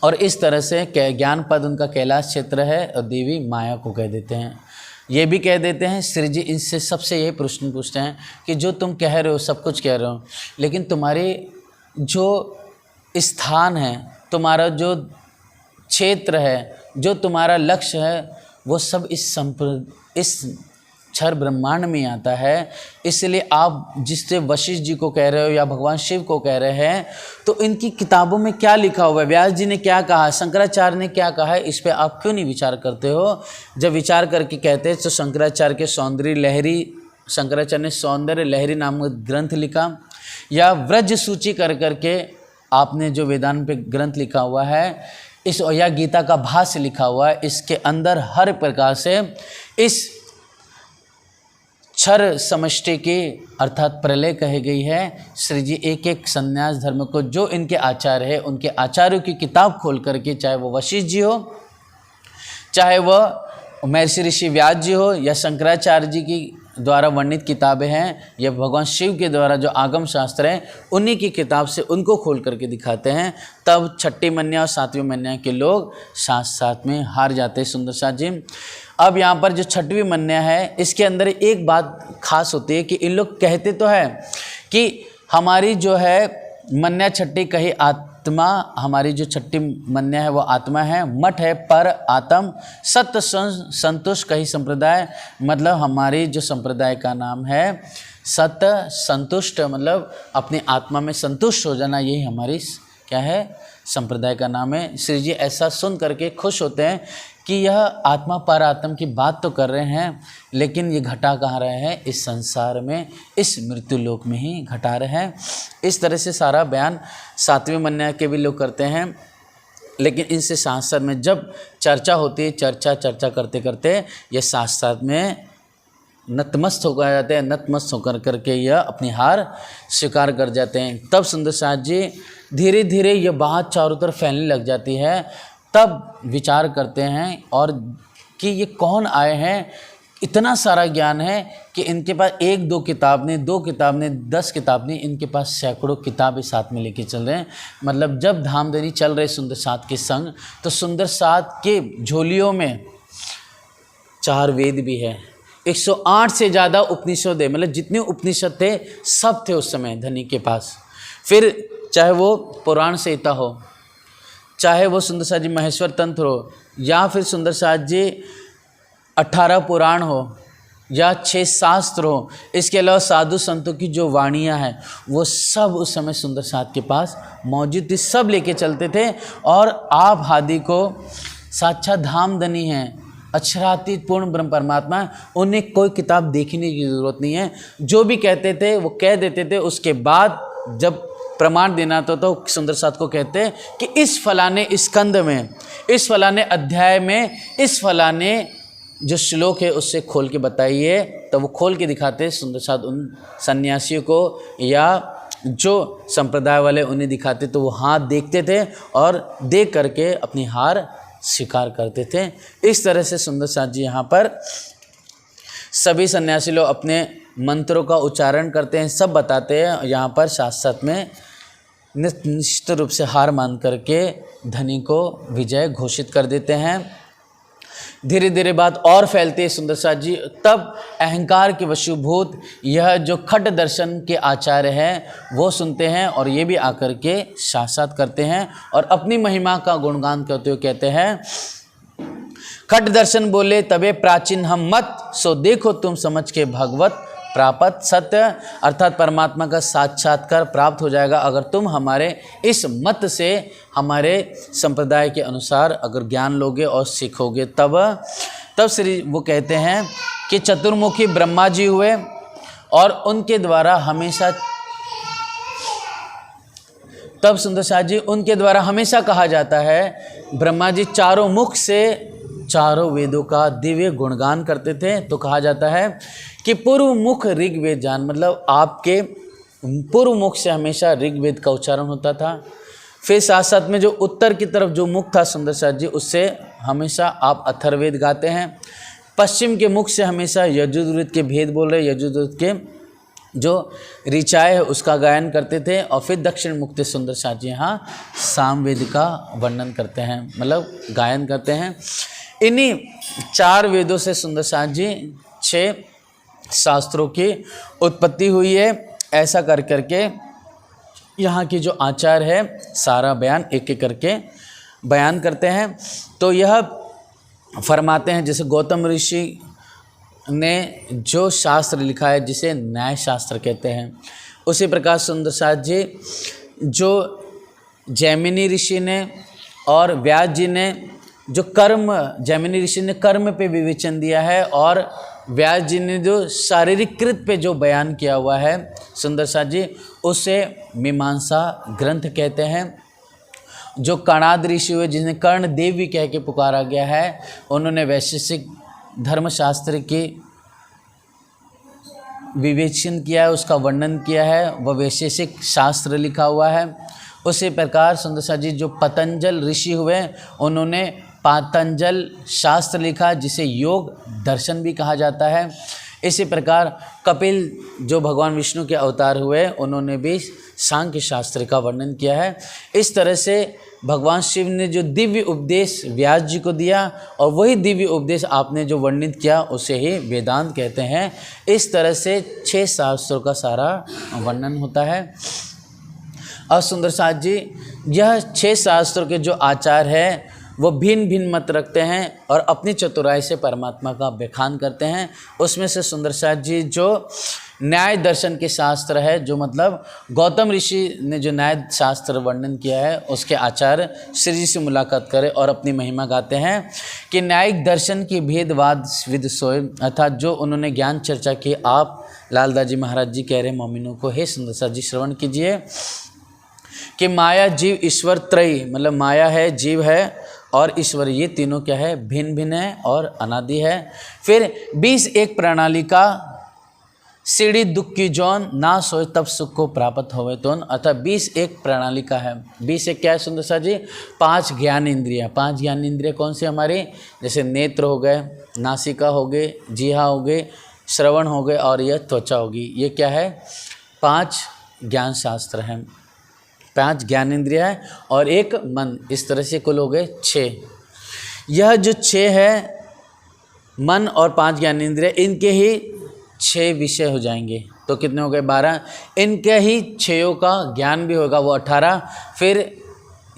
और इस तरह से ज्ञान पद उनका कैलाश क्षेत्र है और देवी माया को कह देते हैं। ये भी कह देते हैं श्री जी इनसे सबसे यही प्रश्न पूछते हैं कि जो तुम कह रहे हो सब कुछ कह रहे हो, लेकिन तुम्हारे जो स्थान है, तुम्हारा जो क्षेत्र है, जो तुम्हारा लक्ष्य है, वो सब इस क्षर ब्रह्मांड में आता है। इसलिए आप जिससे वशिष्ठ जी को कह रहे हो या भगवान शिव को कह रहे हैं, तो इनकी किताबों में क्या लिखा हुआ है, व्यास जी ने क्या कहा, शंकराचार्य ने क्या कहा है, इस पे आप क्यों नहीं विचार करते हो? जब विचार करके कहते हैं तो शंकराचार्य के सौंदर्य लहरी, शंकराचार्य ने सौंदर्य लहरी नामक ग्रंथ लिखा, या व्रज सूची कर करके आपने जो वेदांत पे ग्रंथ लिखा हुआ है, इस या गीता का भाष्य लिखा हुआ है, इसके अंदर हर प्रकार से इस क्षर समष्टि की अर्थात प्रलय कही गई है। श्री जी एक एक संन्यास धर्म को जो इनके आचार्य है उनके आचार्यों की किताब खोल करके, चाहे वो वशिष्ठ जी हो, चाहे वह महर्षि ऋषि व्यास जी हो, या शंकराचार्य जी की द्वारा वर्णित किताबें हैं, या भगवान शिव के द्वारा जो आगम शास्त्र हैं, उन्हीं की किताब से उनको खोल करके दिखाते हैं। तब 6ठी मन्या और 7वीं मन्या के लोग साथ साथ में हार जाते हैं सुंदर साथ जी। अब यहाँ पर जो 6वीं मन्या है, इसके अंदर एक बात खास होती है कि इन लोग कहते तो है कि हमारी जो है मन्या 6ठी कही आत्मा, हमारी जो 6ठी मन्या है वो आत्मा है, मठ है पर आत्म, सत्य संतुष्ट कही संप्रदाय, मतलब हमारी जो संप्रदाय का नाम है सत्य संतुष्ट, मतलब अपनी आत्मा में संतुष्ट हो जाना, यही हमारी क्या है संप्रदाय का नाम है। श्री जी ऐसा सुन करके खुश होते हैं कि यह आत्मा पर आत्म की बात तो कर रहे हैं, लेकिन ये घटा कहाँ रहे हैं, इस संसार में, इस मृत्यु लोक में ही घटा रहे हैं। इस तरह से सारा बयान 7वीं मन्या के भी लोग करते हैं। लेकिन इनसे साथ साथ में जब चर्चा होती है, चर्चा करते करते ये साथ साथ में नतमस्त होकर जाते हैं, नतमस्त होकर करके यह अपनी हार स्वीकार कर जाते हैं। तब सुंदर साथ जी धीरे धीरे ये बात चारों तरफ फैलने लग जाती है। तब विचार करते हैं और कि ये कौन आए हैं, इतना सारा ज्ञान है कि इनके पास 1-2 किताब नहीं, 2 किताब नहीं, 10 किताब नहीं, इनके पास सैकड़ों किताबें साथ में लेके चल रहे हैं। मतलब जब धामधनी चल रहे सुंदर साथ के संग, तो सुंदर साथ के झोलियों में 4 वेद भी है, 108 से ज़्यादा उपनिषद है, मतलब जितने उपनिषद थे सब थे उस समय धनी के पास। फिर चाहे वो पुराण संहिता हो, चाहे वो सुंदर साथ जी महेश्वर तंत्र हो, या फिर सुंदर साथ जी 18 पुराण हो, या 6 शास्त्र हो, इसके अलावा साधु संतों की जो वाणियाँ हैं वो सब उस समय सुंदर साथ के पास मौजूद थी, सब लेके चलते थे। और आप हादि को साक्षात धामधनी हैं, अक्षरातीत पूर्ण ब्रह्म परमात्मा, उन्हें कोई किताब देखने की ज़रूरत नहीं है, जो भी कहते थे वो कह देते थे। उसके बाद जब प्रमाण देना तो सुंदर साथ को कहते हैं कि इस फलाने स्कंद में, इस फलाने अध्याय में, इस फलाने जो श्लोक है उससे खोल के बताइए, तो वो खोल के दिखाते हैं सुंदर साथ उन सन्यासियों को, या जो संप्रदाय वाले उन्हें दिखाते, तो वो हाथ देखते थे और देख करके अपनी हार स्वीकार करते थे। इस तरह से सुंदर साथ जी यहाँ पर सभी सन्यासी लोग अपने मंत्रों का उच्चारण करते हैं, सब बताते हैं। यहाँ पर साथ साथ में निश्चित रूप से हार मान करके धनी को विजय घोषित कर देते हैं। धीरे धीरे बात और फैलती है सुंदर साथ जी। तब अहंकार के वशीभूत यह जो खट दर्शन के आचार्य हैं वो सुनते हैं और ये भी आकर के साक्षात करते हैं और अपनी महिमा का गुणगान करते हुए कहते हैं, खट दर्शन बोले तबे प्राचीन हम मत, सो देखो तुम समझ के भगवत प्राप्त सत्य, अर्थात परमात्मा का साक्षात्कार प्राप्त हो जाएगा अगर तुम हमारे इस मत से, हमारे संप्रदाय के अनुसार अगर ज्ञान लोगे और सीखोगे। तब श्री वो कहते हैं कि चतुर्मुखी ब्रह्मा जी हुए, और उनके द्वारा हमेशा, तब सुंदर साथ जी उनके द्वारा हमेशा कहा जाता है, ब्रह्मा जी चारों मुख से चारों वेदों का दिव्य गुणगान करते थे। तो कहा जाता है कि पूर्व मुख ऋग्वेद जान, मतलब आपके पूर्व मुख से हमेशा ऋग्वेद का उच्चारण होता था। फिर साथ साथ में जो उत्तर की तरफ जो मुख था सुंदर साथ जी, उससे हमेशा आप अथर्ववेद गाते हैं। पश्चिम के मुख से हमेशा यजुर्वेद के भेद बोल रहे, यजुर्वेद के जो ऋचाएँ है उसका गायन करते थे। और फिर दक्षिण मुख से सुंदर साथ जी यहाँ सामवेद का वर्णन करते हैं, मतलब गायन करते हैं। इन्हीं 4 वेदों से सुंदर साथ जी 6 शास्त्रों की उत्पत्ति हुई है। ऐसा कर करके यहाँ की जो आचार है सारा बयान एक एक करके बयान करते हैं। तो यह फरमाते हैं, जैसे गौतम ऋषि ने जो शास्त्र लिखा है जिसे न्याय शास्त्र कहते हैं, उसी प्रकार सुंदर साथ जी जो जैमिनी ऋषि ने और व्यास जी ने जो कर्म, जैमिनी ऋषि ने कर्म पे विवेचन दिया है और व्यास जी ने जो शारीरिक कृत पे जो बयान किया हुआ है सुंदर साथ जी, उसे मीमांसा ग्रंथ कहते हैं। जो कणाद ऋषि हुए जिन्हें कर्ण देव भी कह के पुकारा गया है, उन्होंने वैशेषिक धर्मशास्त्र की विवेचन किया है, उसका वर्णन किया है, वह वैशेषिक शास्त्र लिखा हुआ है। उसी प्रकार सुंदर साथ जी जो पतंजल ऋषि हुए, उन्होंने पातंजल शास्त्र लिखा जिसे योग दर्शन भी कहा जाता है। इसी प्रकार कपिल जो भगवान विष्णु के अवतार हुए, उन्होंने भी सांख्य शास्त्र का वर्णन किया है। इस तरह से भगवान शिव ने जो दिव्य उपदेश व्यास जी को दिया और वही दिव्य उपदेश आपने जो वर्णित किया उसे ही वेदांत कहते हैं। इस तरह से 6 शास्त्रों का सारा वर्णन होता है। और सुंदर साथ जी यह 6 शास्त्रों के जो आचार है वो भिन्न भिन्न मत रखते हैं और अपनी चतुराई से परमात्मा का बखान करते हैं। उसमें से सुंदर साथ जी जो न्याय दर्शन के शास्त्र है, जो मतलब गौतम ऋषि ने जो न्याय शास्त्र वर्णन किया है, उसके आचार्य श्री जी से मुलाकात करें और अपनी महिमा गाते हैं कि न्यायिक दर्शन की भेदवाद विद सोए, अर्थात जो उन्होंने ज्ञान चर्चा की, आप लालदास जी महाराज जी कह रहे मोमिनों को, हे सुंदर साथ जी श्रवण कीजिए कि माया जीव ईश्वर त्रयी, मतलब माया है, जीव है और ईश्वर, ये तीनों क्या है, भिन्न भिन्न है और अनादि है। फिर 20 एक प्रणाली का सीढ़ी दुख की जौन ना सोए तब सुख को प्राप्त होवे तोन, अर्थात 20 एक प्रणाली का है। 20 एक क्या है सुंदर साथ जी? 5 ज्ञान इंद्रियाँ। 5 ज्ञान इंद्रियाँ कौन सी हमारी? जैसे नेत्र हो गए, नासिका हो गए, जीहा हो गए, श्रवण हो गए और यह त्वचा होगी। ये क्या है? 5 ज्ञान शास्त्र हैं, 5 ज्ञान इंद्रियाँ है और एक मन। इस तरह से कुल हो गए 6। यह जो 6 है, मन और 5 ज्ञान इंद्रियाँ, इनके ही 6 विषय हो जाएंगे। तो कितने हो गए? 12। इनके ही 6 का ज्ञान भी होगा, वो 18। फिर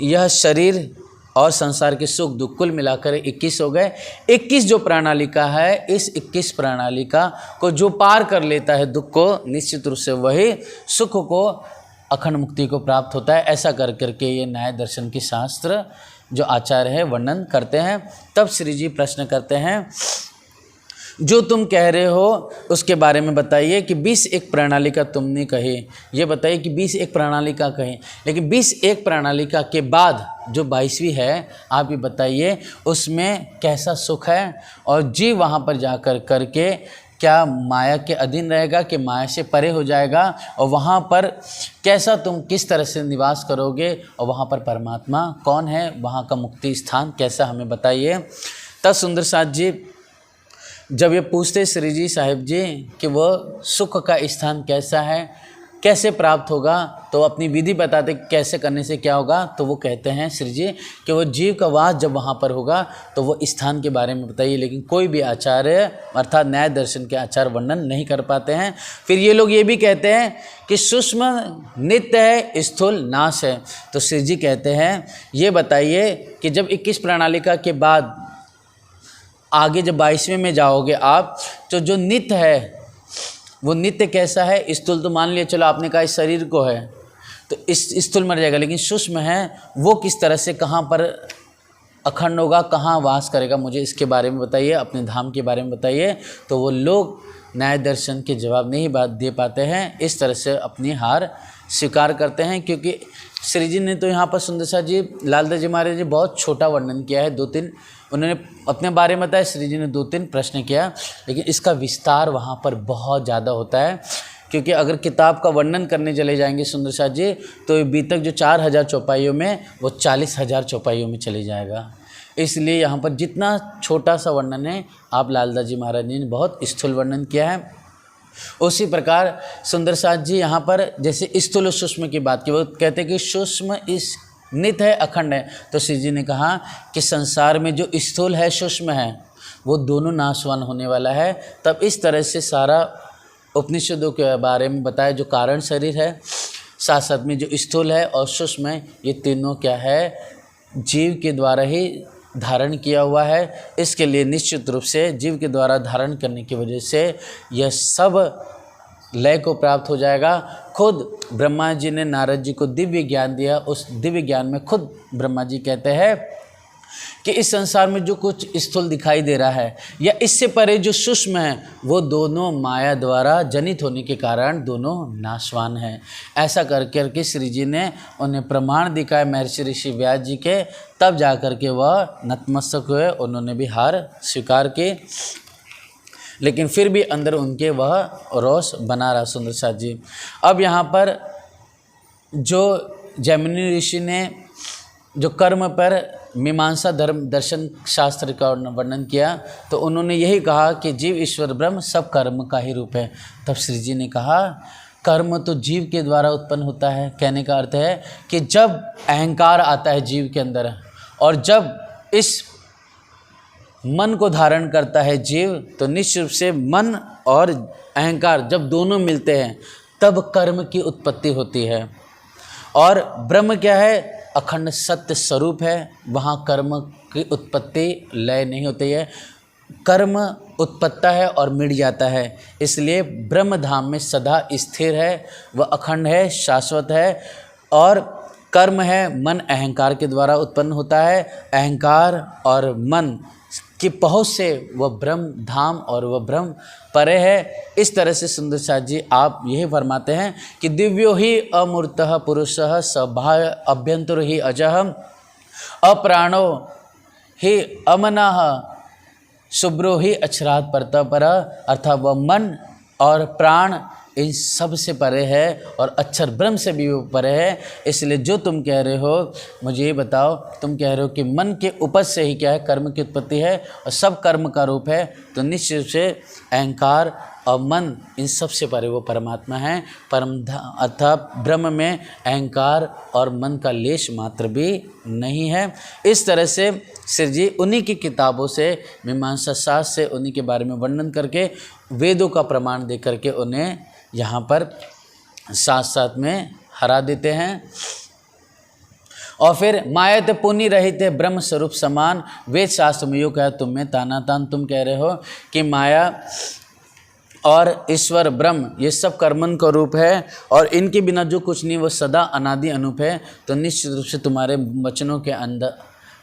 यह शरीर और संसार के सुख दुख कुल मिलाकर 21 हो गए। 21 जो प्रणाली का है, इस 21 प्रणाली का को जो पार कर लेता है दुख को, निश्चित रूप से वही सुख को, अखंड मुक्ति को प्राप्त होता है। ऐसा कर करके ये न्याय दर्शन के शास्त्र जो आचार्य है वर्णन करते हैं। तब श्री जी प्रश्न करते हैं, जो तुम कह रहे हो उसके बारे में बताइए कि 20 एक प्रणाली का तुमने कहे, ये बताइए कि 20 एक प्रणाली का कहे, लेकिन 20 एक प्रणाली का के बाद जो 22वीं है, आप ये बताइए उसमें कैसा सुख है और जीव वहाँ पर जाकर करके क्या माया के अधीन रहेगा कि माया से परे हो जाएगा, और वहाँ पर कैसा तुम किस तरह से निवास करोगे और वहाँ पर परमात्मा कौन है, वहाँ का मुक्ति स्थान कैसा, हमें बताइए। तब सुंदर साथ जी जब ये पूछते श्री जी साहिब जी कि वह सुख का स्थान कैसा है, कैसे प्राप्त होगा, तो अपनी विधि बताते कैसे करने से क्या होगा। तो वो कहते हैं श्री जी कि वो जीव का वास जब वहाँ पर होगा तो वो स्थान के बारे में बताइए, लेकिन कोई भी आचार्य अर्थात न्याय दर्शन के आचार्य वर्णन नहीं कर पाते हैं। फिर ये लोग ये भी कहते हैं कि सूक्ष्म नित्य है, स्थूल नाश है। तो श्री जी कहते हैं ये बताइए कि जब 21 प्रणालिका के बाद आगे जब 22वें में जाओगे आप, तो जो नित्य है वो नित्य कैसा है? स्थूल तो मान लिया, चलो आपने कहा इस शरीर को है तो इस स्थूल मर जाएगा, लेकिन सूक्ष्म है वो किस तरह से, कहाँ पर अखंड होगा, कहाँ वास करेगा, मुझे इसके बारे में बताइए, अपने धाम के बारे में बताइए। तो वो लोग न्याय दर्शन के जवाब नहीं दे पाते हैं, इस तरह से अपनी हार स्वीकार करते हैं। क्योंकि श्री जी ने तो यहाँ पर सुंदरसा जी, लालदास जी महाराज जी बहुत छोटा वर्णन किया है, 2-3 उन्होंने अपने बारे में बताया, श्री जी ने 2-3 प्रश्न किया, लेकिन इसका विस्तार वहाँ पर बहुत ज़्यादा होता है। क्योंकि अगर किताब का वर्णन करने चले जाएंगे सुंदरसा जी, तो अभी तक जो 4000 चौपाइयों में, वो 40,000 चौपाइयों में चले जाएगा। इसलिए यहाँ पर जितना छोटा सा वर्णन है, आप लालदास जी महाराज जी ने बहुत स्थूल वर्णन किया है। उसी प्रकार सुंदरसाज जी यहाँ पर जैसे स्थूल और सूक्ष्म की बात की, वो कहते हैं कि सूक्ष्म इस नित्य है, अखंड है। तो श्री जी ने कहा कि संसार में जो स्थूल है, सूक्ष्म है, वो दोनों नाशवान होने वाला है। तब इस तरह से सारा उपनिषदों के बारे में बताया, जो कारण शरीर है, साथ साथ में जो स्थूल है और सूक्ष्म है, ये तीनों क्या है, जीव के द्वारा ही धारण किया हुआ है। इसके लिए निश्चित रूप से जीव के द्वारा धारण करने की वजह से यह सब लय को प्राप्त हो जाएगा। खुद ब्रह्मा जी ने नारद जी को दिव्य ज्ञान दिया, उस दिव्य ज्ञान में खुद ब्रह्मा जी कहते हैं कि इस संसार में जो कुछ स्थूल दिखाई दे रहा है या इससे परे जो सूक्ष्म है, वो दोनों माया द्वारा जनित होने के कारण दोनों नाशवान हैं। ऐसा करके श्री जी ने उन्हें प्रमाण दिखाए महर्षि ऋषि व्यास जी के, तब जा कर के वह नतमस्तक हुए, उन्होंने भी हार स्वीकार की। लेकिन फिर भी अंदर उनके वह रोष बना रहा सुंदरसाज जी। अब यहाँ पर जो जैमिनी ऋषि ने जो कर्म पर मीमांसा धर्म दर्शन शास्त्र का वर्णन किया, तो उन्होंने यही कहा कि जीव ईश्वर ब्रह्म सब कर्म का ही रूप है। तब श्री जी ने कहा कर्म तो जीव के द्वारा उत्पन्न होता है। कहने का अर्थ है कि जब अहंकार आता है जीव के अंदर, और जब इस मन को धारण करता है जीव, तो निश्चित रूप से मन और अहंकार जब दोनों मिलते हैं, तब कर्म की उत्पत्ति होती है। और ब्रह्म क्या है, अखंड सत्य स्वरूप है, वहाँ कर्म की उत्पत्ति लय नहीं होती है, कर्म उत्पत्ता है और मिट जाता है। इसलिए ब्रह्म धाम में सदा स्थिर है, वह अखंड है, शाश्वत है। और कर्म है, मन अहंकार के द्वारा उत्पन्न होता है, अहंकार और मन की पहुँच से वह ब्रह्म धाम और वह ब्रह्म परे है। इस तरह से सुंदरसाज जी आप यही फरमाते हैं कि दिव्यो ही अमूर्तः पुरुषः सभाय अभ्यंतर ही अजः अप्राणो ही अमनः शुभ्रो ही अक्षरात् परतपर, अर्थात वह मन और प्राण इन सब से परे है और अक्षर ब्रह्म से भी परे है। इसलिए जो तुम कह रहे हो, मुझे ये बताओ, तुम कह रहे हो कि मन के उपज से ही क्या है, कर्म की उत्पत्ति है और सब कर्म का रूप है, तो निश्चित रूप से अहंकार और मन इन सब से परे वो परमात्मा है। अर्थात ब्रह्म में अहंकार और मन का लेश मात्र भी नहीं है। इस तरह से श्री जी उन्हीं की किताबों से, मीमांसा शास्त्र से उन्हीं के बारे में वर्णन करके, वेदों का प्रमाण दे करके उन्हें यहाँ पर साथ साथ में हरा देते हैं। और फिर मायत पुनि रहित ब्रह्म स्वरूप समान, वेद शास्त्र में योग है तुम में ताना तान। तुम कह रहे हो कि माया और ईश्वर ब्रह्म ये सब कर्मन का रूप है और इनके बिना जो कुछ नहीं वो सदा अनादि अनूप है। तो निश्चित रूप से तुम्हारे वचनों के अंदर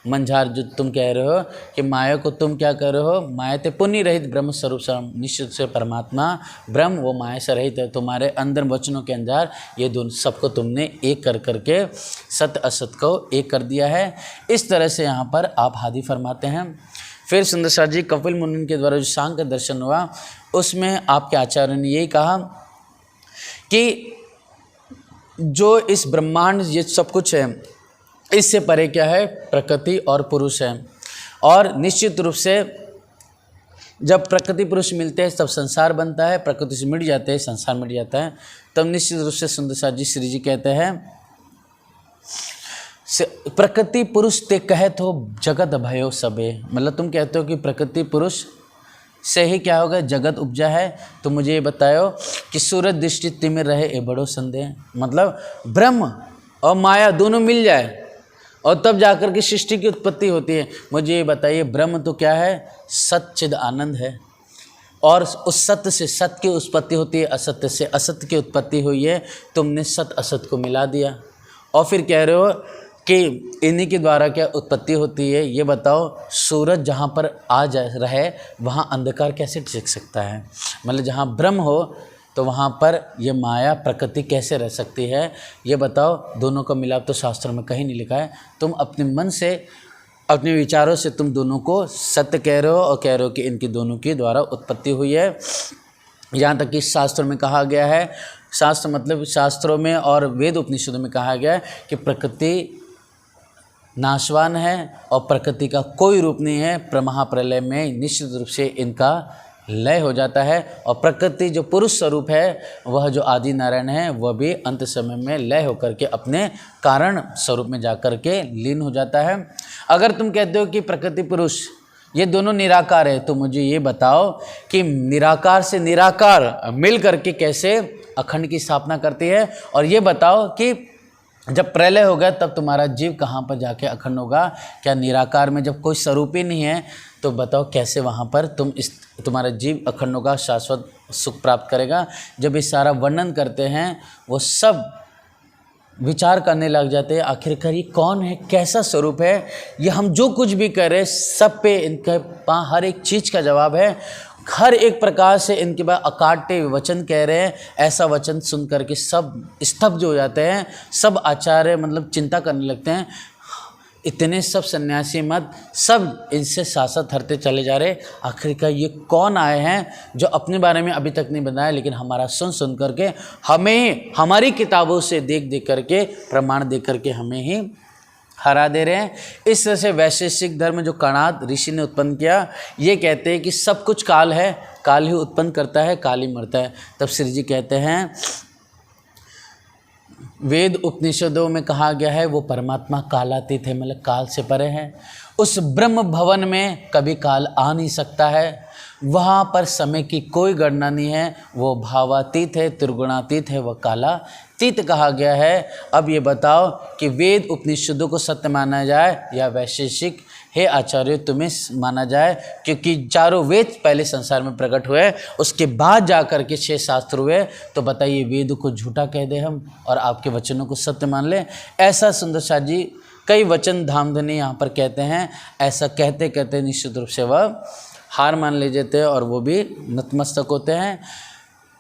मंझार जो तुम कह रहे हो कि माया को तुम क्या कह रहे हो, मायाते पुण्य रहित ब्रह्म स्वरूप निश्चित से परमात्मा ब्रह्म वो माया से रहित है। तुम्हारे अंदर वचनों के अंदर ये दोनों सबको तुमने एक कर करके सत्य असत को एक कर दिया है। इस तरह से यहाँ पर आप हादी फरमाते हैं। फिर सुंदरसाज जी कपिल मुनि के द्वारा जो सांख्य दर्शन हुआ, उसमें आपके आचार्य ने यही कहा कि जो इस ब्रह्मांड ये सब कुछ है, इससे परे क्या है, प्रकृति और पुरुष है। और निश्चित रूप से जब प्रकृति पुरुष मिलते हैं तब संसार बनता है, प्रकृति से मिट जाते हैं संसार मिट जाता है। तब निश्चित रूप से सुंदरसाज जी श्री जी कहते हैं प्रकृति पुरुष ते कहत हो जगत भयो सबे। मतलब तुम कहते हो कि प्रकृति पुरुष से ही क्या होगा, जगत उपजा है। तो मुझे ये बताओ कि सूरज दृष्टि तिमिर रहे ए बड़ो संदेह। मतलब ब्रह्म और माया दोनों मिल जाए और तब जाकर के सृष्टि की उत्पत्ति होती है। मुझे ये बताइए, ब्रह्म तो क्या है, सच्चिद आनंद है और उस सत्य से सत्य की उत्पत्ति होती है, असत्य से असत्य की उत्पत्ति हुई है। तुमने सत्य असत्य को मिला दिया और फिर कह रहे हो कि इन्हीं के द्वारा क्या उत्पत्ति होती है, ये बताओ। सूरज जहाँ पर आ जा रहे वहाँ अंधकार कैसे टिक सकता है? मतलब जहाँ ब्रह्म हो तो वहाँ पर ये माया प्रकृति कैसे रह सकती है, ये बताओ। दोनों का मिलाप तो शास्त्रों में कहीं नहीं लिखा है। तुम अपने मन से, अपने विचारों से तुम दोनों को सत्य कह रहे हो और कह रहे हो कि इनकी दोनों की द्वारा उत्पत्ति हुई है। यहाँ तक कि शास्त्रों में कहा गया है, शास्त्र मतलब शास्त्रों में और वेद उपनिषदों में कहा गया है कि प्रकृति नाशवान है और प्रकृति का कोई रूप नहीं है। महाप्रलय में निश्चित रूप से इनका लय हो जाता है और प्रकृति जो पुरुष स्वरूप है वह जो आदि नारायण है वह भी अंत समय में लय होकर के अपने कारण स्वरूप में जाकर के लीन हो जाता है। अगर तुम कहते हो कि प्रकृति पुरुष ये दोनों निराकार है, तो मुझे ये बताओ कि निराकार से निराकार मिल करके कैसे अखंड की स्थापना करती है। और ये बताओ कि जब प्रलय होगा तब तुम्हारा जीव कहाँ पर जाके अखंड होगा? क्या निराकार में जब कोई स्वरूप ही नहीं है तो बताओ कैसे वहाँ पर तुम्हारा जीव अखंड होगा, शाश्वत सुख प्राप्त करेगा? जब ये सारा वर्णन करते हैं वो सब विचार करने लग जाते हैं, आखिरकार ये कौन है, कैसा स्वरूप है, ये हम जो कुछ भी कर रहे सब पे इनके पास हर एक चीज़ का जवाब है। हर एक प्रकार से इनके पास अकाट्य वचन कह रहे हैं। ऐसा वचन सुन करके सब स्तब्ध हो जाते हैं, सब आचार्य मतलब चिंता करने लगते हैं। इतने सब सन्यासी मत सब इनसे शासक हरते चले जा रहे। आखिरकार ये कौन आए हैं जो अपने बारे में अभी तक नहीं बताया, लेकिन हमारा सुन करके हमें हमारी किताबों से देख करके प्रमाण दे करके हमें ही हरा दे रहे हैं। इस तरह से वैशेषिक धर्म जो कणाद ऋषि ने उत्पन्न किया, ये कहते हैं कि सब कुछ काल है, काल ही उत्पन्न करता है, काल ही मरता है। तब श्री जी कहते हैं वेद उपनिषदों में कहा गया है वो परमात्मा कालातीत है, मतलब काल से परे है। उस ब्रह्म भवन में कभी काल आ नहीं सकता है, वहाँ पर समय की कोई गणना नहीं है, वो भावातीत है, त्रिगुणातीत है, वह कालातीत कहा गया है। अब ये बताओ कि वेद उपनिषदों को सत्य माना जाए या वैशेषिक? हे आचार्य तुम्हें माना जाए, क्योंकि चारों वेद पहले संसार में प्रकट हुए, उसके बाद जा कर के 6 शास्त्र हुए। तो बताइए वेद को झूठा कह दे हम और आपके वचनों को सत्य मान लें? ऐसा सुंदर शाह जी कई वचन धामधनी यहाँ पर कहते हैं। ऐसा कहते कहते निश्चित रूप से वह हार मान ले जाते हैं और वो भी नतमस्तक होते हैं।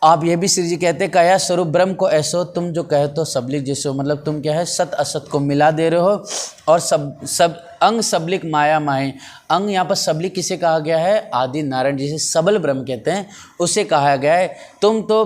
आप ये भी श्री जी कहते हैं कया स्वरूप ब्रह्म को ऐसो तुम जो कहे तो सबलिक जैसो, मतलब तुम क्या है सत असत को मिला दे रहे हो और सब अंग सबलिक माया माहे। अंग यहाँ पर सबलिक किसे कहा गया है? आदि नारायण, जिसे सबल ब्रह्म कहते हैं उसे कहा गया है। तुम तो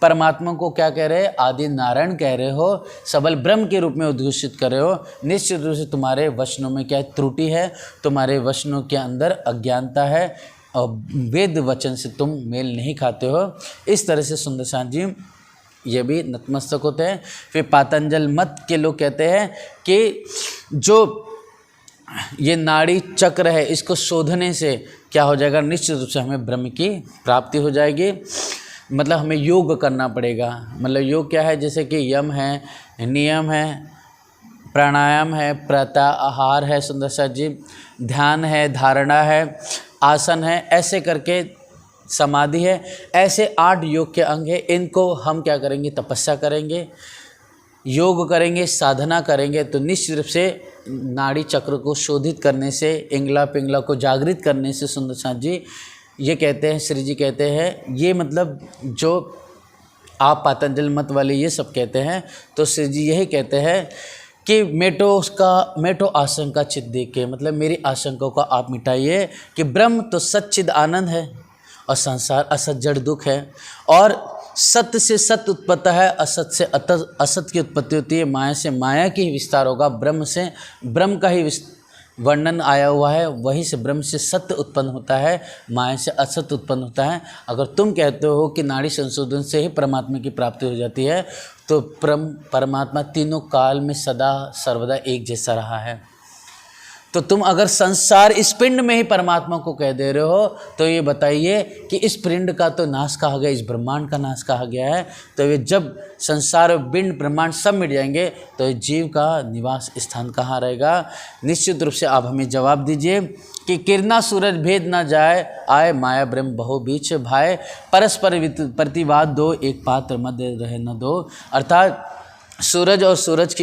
परमात्मा को क्या कह रहे हैं? आदि नारायण कह रहे हो, सबल ब्रह्म के रूप में उद्घोषित कर रहे हो। निश्चित रूप से तुम्हारे वचनों में क्या त्रुटि है, तुम्हारे वचनों के अंदर अज्ञानता है और वेद वचन से तुम मेल नहीं खाते हो। इस तरह से सुंदर शाह जी ये भी नतमस्तक होते हैं। फिर पातंजल मत के लोग कहते हैं कि जो ये नाड़ी चक्र है इसको शोधने से क्या हो जाएगा? निश्चित रूप से हमें ब्रह्म की प्राप्ति हो जाएगी। मतलब हमें योग करना पड़ेगा। मतलब योग क्या है? जैसे कि यम है, नियम है, प्राणायाम है, प्रत्याहार है, सुंदर शाह जी ध्यान है, धारणा है, आसन है, ऐसे करके समाधि है। ऐसे 8 योग के अंग है। इनको हम क्या करेंगे? तपस्या करेंगे, योग करेंगे, साधना करेंगे तो निश्चित रूप से नाड़ी चक्र को शोधित करने से, इंगला पिंगला को जागृत करने से सुंदर शाह जी ये कहते हैं, श्री जी कहते हैं, ये मतलब जो आप पातंजल मत वाले ये सब कहते हैं तो श्री जी यही कहते हैं कि मेटो आशंका चित देख के, मतलब मेरी आशंकाओं का आप मिटाइए कि ब्रह्म तो सच्चिद आनंद है और संसार असत जड़ दुख है और सत्य से सत्य उत्पत्ति है, असत से असत की उत्पत्ति होती है, माया से माया की ही विस्तार होगा, ब्रह्म से ब्रह्म का ही वर्णन आया हुआ है, वहीं से ब्रह्म से सत्य उत्पन्न होता है, माया से असत उत्पन्न होता है। अगर तुम कहते हो कि नाड़ी संशोधन से ही परमात्मा की प्राप्ति हो जाती है तो परमात्मा तीनों काल में सदा सर्वदा एक जैसा रहा है। तो तुम अगर संसार इस पिंड में ही परमात्मा को कह दे रहे हो तो ये बताइए कि इस पिंड का तो नाश कहा गया, इस ब्रह्मांड का नाश कहा गया है। तो ये जब संसार पिंड ब्रह्मांड सब मिट जाएंगे तो ये जीव का निवास स्थान कहाँ रहेगा? निश्चित रूप से आप हमें जवाब दीजिए कि किरणा सूरज भेद ना जाए, आए माया ब्रह्म बहु बीच भाए, परस्पर प्रतिवाद दो, एक पात्र मध्य रहे न दो। अर्थात सूरज और सूरज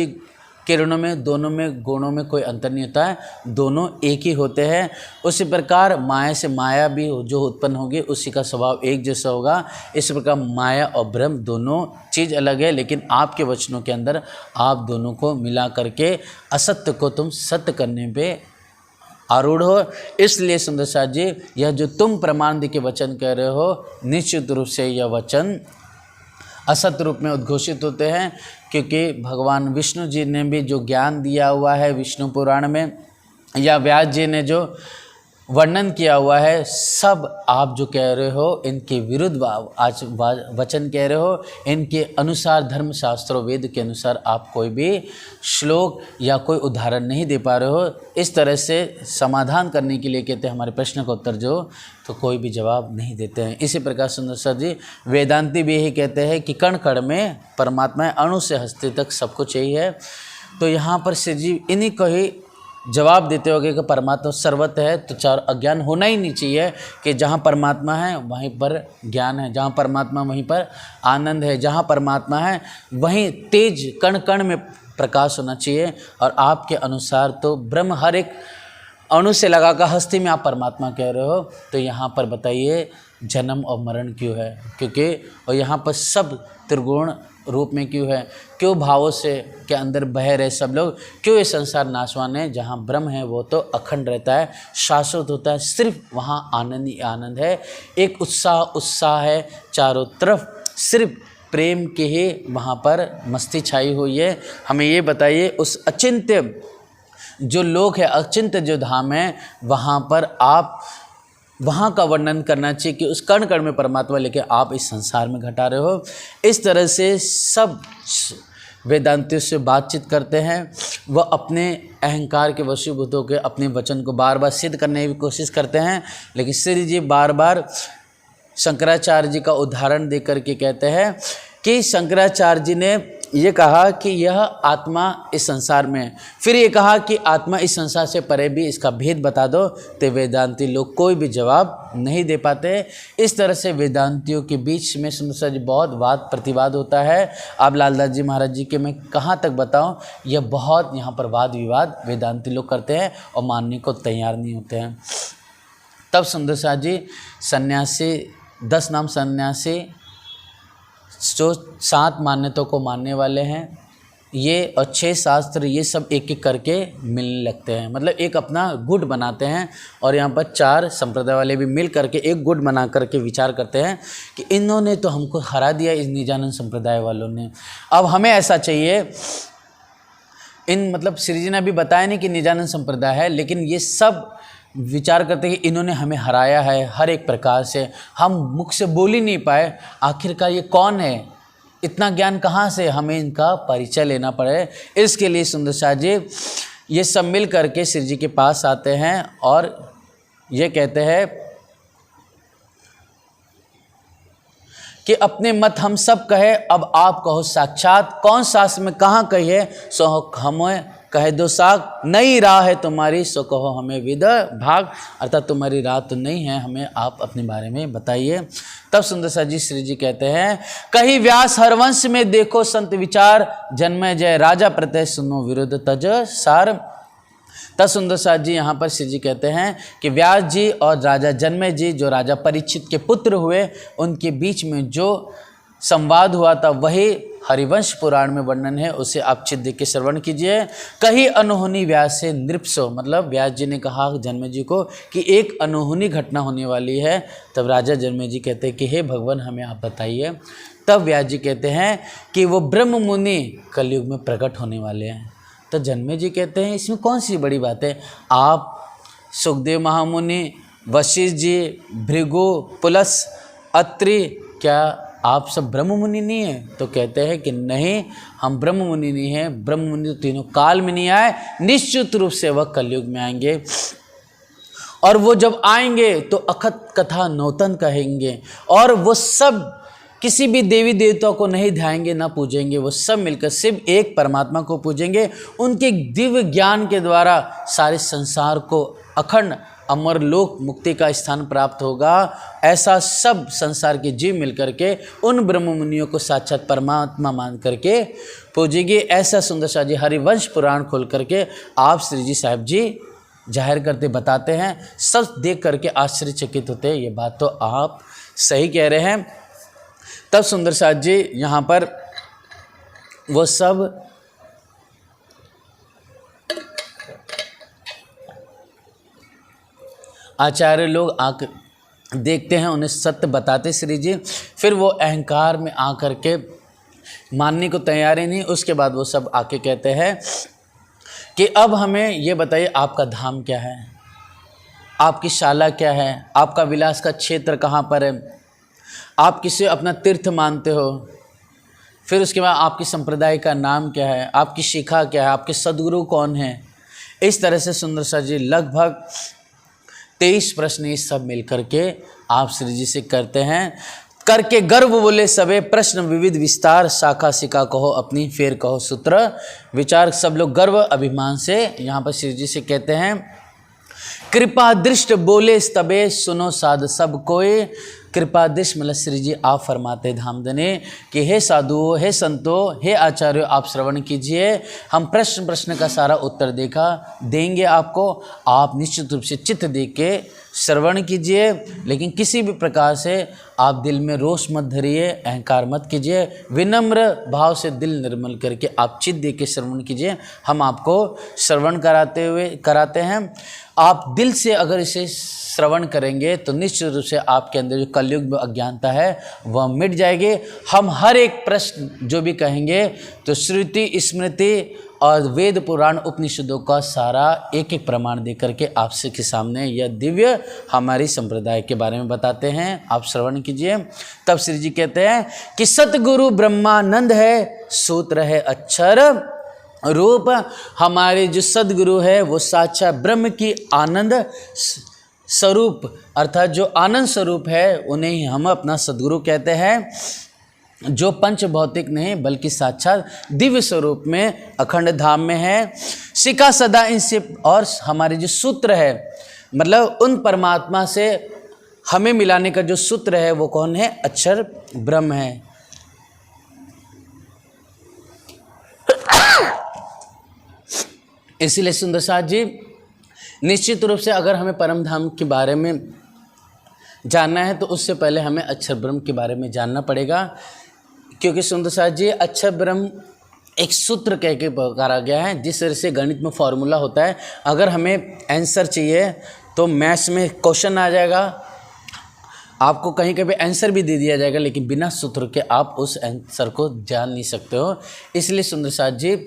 किरणों में, दोनों में गुणों में कोई अंतर नहीं होता है, दोनों एक ही होते हैं। उसी प्रकार माया से माया भी जो उत्पन्न होगी उसी का स्वभाव एक जैसा होगा। इस प्रकार माया और ब्रह्म दोनों चीज़ अलग है, लेकिन आपके वचनों के अंदर आप दोनों को मिला करके असत्य को तुम सत्य करने पे आरूढ़ हो। इसलिए सुंदर साथ जी, यह जो तुम प्रमाण के वचन कह रहे हो, निश्चित रूप से यह वचन असत्य रूप में उद्घोषित होते हैं, क्योंकि भगवान विष्णु जी ने भी जो ज्ञान दिया हुआ है विष्णु पुराण में, या व्यास जी ने जो वर्णन किया हुआ है, सब आप जो कह रहे हो इनके विरुद्ध आज वचन कह रहे हो। इनके अनुसार धर्मशास्त्रों वेद के अनुसार आप कोई भी श्लोक या कोई उदाहरण नहीं दे पा रहे हो। इस तरह से समाधान करने के लिए कहते हैं हमारे प्रश्न का उत्तर जो, तो कोई भी जवाब नहीं देते हैं। इसी प्रकार सुंदर सर जी वेदांती भी यही कहते हैं कि कण कण में परमात्मा है, अणु से हस्ती तक सब कुछ यही है। तो यहाँ पर श्री जी इन्हीं को ही जवाब देते होगे कि परमात्मा सर्वत्र है, तो चार अज्ञान होना ही नहीं चाहिए कि जहाँ परमात्मा है वहीं पर ज्ञान है, जहाँ परमात्मा वहीं पर आनंद है, जहाँ परमात्मा है वहीं तेज कण कण में प्रकाश होना चाहिए। और आपके अनुसार तो ब्रह्म हर एक अणु से लगाकर हस्ती में आप परमात्मा कह रहे हो, तो यहाँ पर बताइए जन्म और मरण क्यों है? क्योंकि और यहाँ पर सब त्रिगुण रूप में क्यों है? क्यों भावों से के अंदर बह रहे सब लोग? क्यों ये संसार नाशवान है? जहाँ ब्रह्म है वो तो अखंड रहता है, शाश्वत होता है, सिर्फ वहाँ आनंद ही आनंद है। एक उत्साह है चारों तरफ, सिर्फ प्रेम के ही वहाँ पर मस्ती छाई हुई है। हमें ये बताइए उस अचिंत्य जो लोक है, अचिंत्य जो धाम है, वहाँ पर आप वहाँ का वर्णन करना चाहिए कि उस कण कण में परमात्मा लेके आप इस संसार में घटा रहे हो। इस तरह से सब वेदांतियों से बातचीत करते हैं, वह अपने अहंकार के वशीभूत होकर अपने वचन को बार बार सिद्ध करने की कोशिश करते हैं। लेकिन श्री जी बार बार शंकराचार्य जी का उदाहरण दे करके कहते हैं कि शंकराचार्य जी ने ये कहा कि यह आत्मा इस संसार में है, फिर ये कहा कि आत्मा इस संसार से परे भी, इसका भेद बता दो। तो वेदांती लोग कोई भी जवाब नहीं दे पाते। इस तरह से वेदांतियों के बीच में सुंदर जी बहुत वाद प्रतिवाद होता है। अब लालदास जी महाराज जी के मैं कहाँ तक बताऊँ, यह बहुत यहाँ पर वाद विवाद वेदांती लोग करते हैं और मानने को तैयार नहीं होते हैं। तब सुंदर साथ जी सन्यासी 10 नाम सन्यासी जो 7 मान्यताओं को मानने वाले हैं, ये और 6 शास्त्र, ये सब एक एक करके मिलने लगते हैं, मतलब एक अपना गुट बनाते हैं। और यहाँ पर 4 संप्रदाय वाले भी मिल करके एक गुट बना करके विचार करते हैं कि इन्होंने तो हमको हरा दिया, इस निजानंद संप्रदाय वालों ने, अब हमें ऐसा चाहिए। इन मतलब श्री जी ने अभी बताया नहीं कि निजानंद संप्रदाय है, लेकिन ये सब विचार करते हैं कि इन्होंने हमें हराया है हर एक प्रकार से, हम मुख से बोल ही नहीं पाए, आखिरकार ये कौन है, इतना ज्ञान कहाँ से, हमें इनका परिचय लेना पड़े। इसके लिए सुंदर शाह जी ये सब मिल करके श्री जी के पास आते हैं और ये कहते हैं कि अपने मत हम सब कहे, अब आप कहो साक्षात, कौन शास्त्र में कहाँ कही है, सो हमें कहे दो साख, नई राह है तुम्हारी सो कहो हमें विद भाग, अर्थात तुम्हारी राह तो नहीं है, हमें आप अपने बारे में बताइए। तब सुंदर सा जी श्री जी कहते हैं, कही व्यास हरवंश में देखो संत विचार, जन्मे जय राजा प्रत्यय सुनो विरुद्ध तज सार। तब सुंदर साथ जी यहाँ पर श्री जी कहते हैं कि व्यास जी और राजा जन्मे जी जो राजा परीक्षित के पुत्र हुए, उनके बीच में जो संवाद हुआ था वही हरिवंश पुराण में वर्णन है, उसे आप चित्त देख के श्रवण कीजिए। कही अनहोनी व्यास से नृपसो, मतलब व्यास जी ने कहा जन्मे जी को कि एक अनहोनी घटना होने वाली है। तब राजा जन्मे जी कहते हैं कि हे भगवान हमें आप बताइए। तब व्यास जी कहते हैं कि वो ब्रह्म मुनि कलयुग में प्रकट होने वाले हैं। तो जन्मे जी कहते हैं इसमें कौन सी बड़ी बात है, आप सुखदेव महामुनि, वशिष्ठ जी, भृगु, पुलस, अत्रि, क्या आप सब ब्रह्म मुनि नहीं हैं? तो कहते हैं कि नहीं, हम ब्रह्म मुनि नहीं हैं, ब्रह्म मुनि तो तीनों काल में नहीं आए, निश्चित रूप से वह कलयुग में आएंगे। और वो जब आएंगे तो अखत कथा नौतन कहेंगे, और वो सब किसी भी देवी देवता को नहीं ध्याएंगे ना पूजेंगे, वो सब मिलकर सिर्फ एक परमात्मा को पूजेंगे। उनके दिव्य ज्ञान के द्वारा सारे संसार को अखंड अमर लोक मुक्ति का स्थान प्राप्त होगा। ऐसा सब संसार के जीव मिलकर के उन ब्रह्म मुनियों को साक्षात परमात्मा मान करके पूजेंगे। ऐसा सुंदर शाह जी हरिवंश पुराण खोल करके आप श्री जी साहब जी जाहिर करते बताते हैं। सब देख करके आश्चर्यचकित होते हैं, ये बात तो आप सही कह रहे हैं। तब सुंदर शाह जी यहाँ पर वो सब आचार्य लोग आकर देखते हैं, उन्हें सत्य बताते श्री जी। फिर वो अहंकार में आकर के मानने को तैयार ही नहीं। उसके बाद वो सब आके कहते हैं कि अब हमें ये बताइए आपका धाम क्या है, आपकी शाला क्या है, आपका विलास का क्षेत्र कहाँ पर है, आप किसे अपना तीर्थ मानते हो, फिर उसके बाद आपकी संप्रदाय का नाम क्या है, आपकी शिखा क्या है, आपके सद्गुरु कौन हैं। इस तरह से सुंदर शाह जी लगभग 23 प्रश्न ये सब मिल करके आप श्री जी से करते हैं। करके गर्व बोले सबे प्रश्न विविध विस्तार, शाखा शिखा कहो अपनी फिर कहो सूत्र विचार। सब लोग गर्व अभिमान से यहाँ पर श्री जी से कहते हैं। कृपा दृष्ट बोले तबे सुनो साध सब कोई। कृपा दृष्ट मतलब श्री जी आप फरमाते धामधने कि हे साधुओं, हे संतों, हे आचार्यों, आप श्रवण कीजिए। हम प्रश्न का सारा उत्तर देंगे आपको। आप निश्चित रूप से चित्त दे के श्रवण कीजिए, लेकिन किसी भी प्रकार से आप दिल में रोष मत धरिए, अहंकार मत कीजिए। विनम्र भाव से दिल निर्मल करके आप चित्त दे के श्रवण कीजिए। हम आपको श्रवण कराते हैं। आप दिल से अगर इसे श्रवण करेंगे तो निश्चित रूप से आपके अंदर जो कलयुग में अज्ञानता है वह मिट जाएगी। हम हर एक प्रश्न जो भी कहेंगे तो श्रुति स्मृति और वेद पुराण उपनिषदों का सारा एक एक प्रमाण दे करके आपसे के सामने यह दिव्य हमारी संप्रदाय के बारे में बताते हैं। आप श्रवण कीजिए। तब श्री जी कहते हैं कि सतगुरु ब्रह्मानंद है, सूत्र है अक्षर रूप। हमारे जो सदगुरु है वो साक्षात ब्रह्म की आनंद स्वरूप अर्थात जो आनंद स्वरूप है उन्हें ही हम अपना सदगुरु कहते हैं, जो पंच भौतिक नहीं बल्कि साक्षात दिव्य स्वरूप में अखंड धाम में है। शिखा सदा इनसे, और हमारे जो सूत्र है मतलब उन परमात्मा से हमें मिलाने का जो सूत्र है वो कौन है? अक्षर ब्रह्म है। इसीलिए सुंदर साथ जी निश्चित रूप से अगर हमें परम धाम के बारे में जानना है तो उससे पहले हमें अक्षर ब्रह्म के बारे में जानना पड़ेगा, क्योंकि सुंदर साथ जी अक्षर ब्रह्म एक सूत्र कह के पुकारा गया है। जिस तरह से गणित में फॉर्मूला होता है, अगर हमें आंसर चाहिए तो मैथ्स में क्वेश्चन आ जाएगा, आपको कहीं कहीं आंसर भी दे दिया जाएगा, लेकिन बिना सूत्र के आप उस आंसर को जान नहीं सकते हो। इसलिए सुंदर साथ जी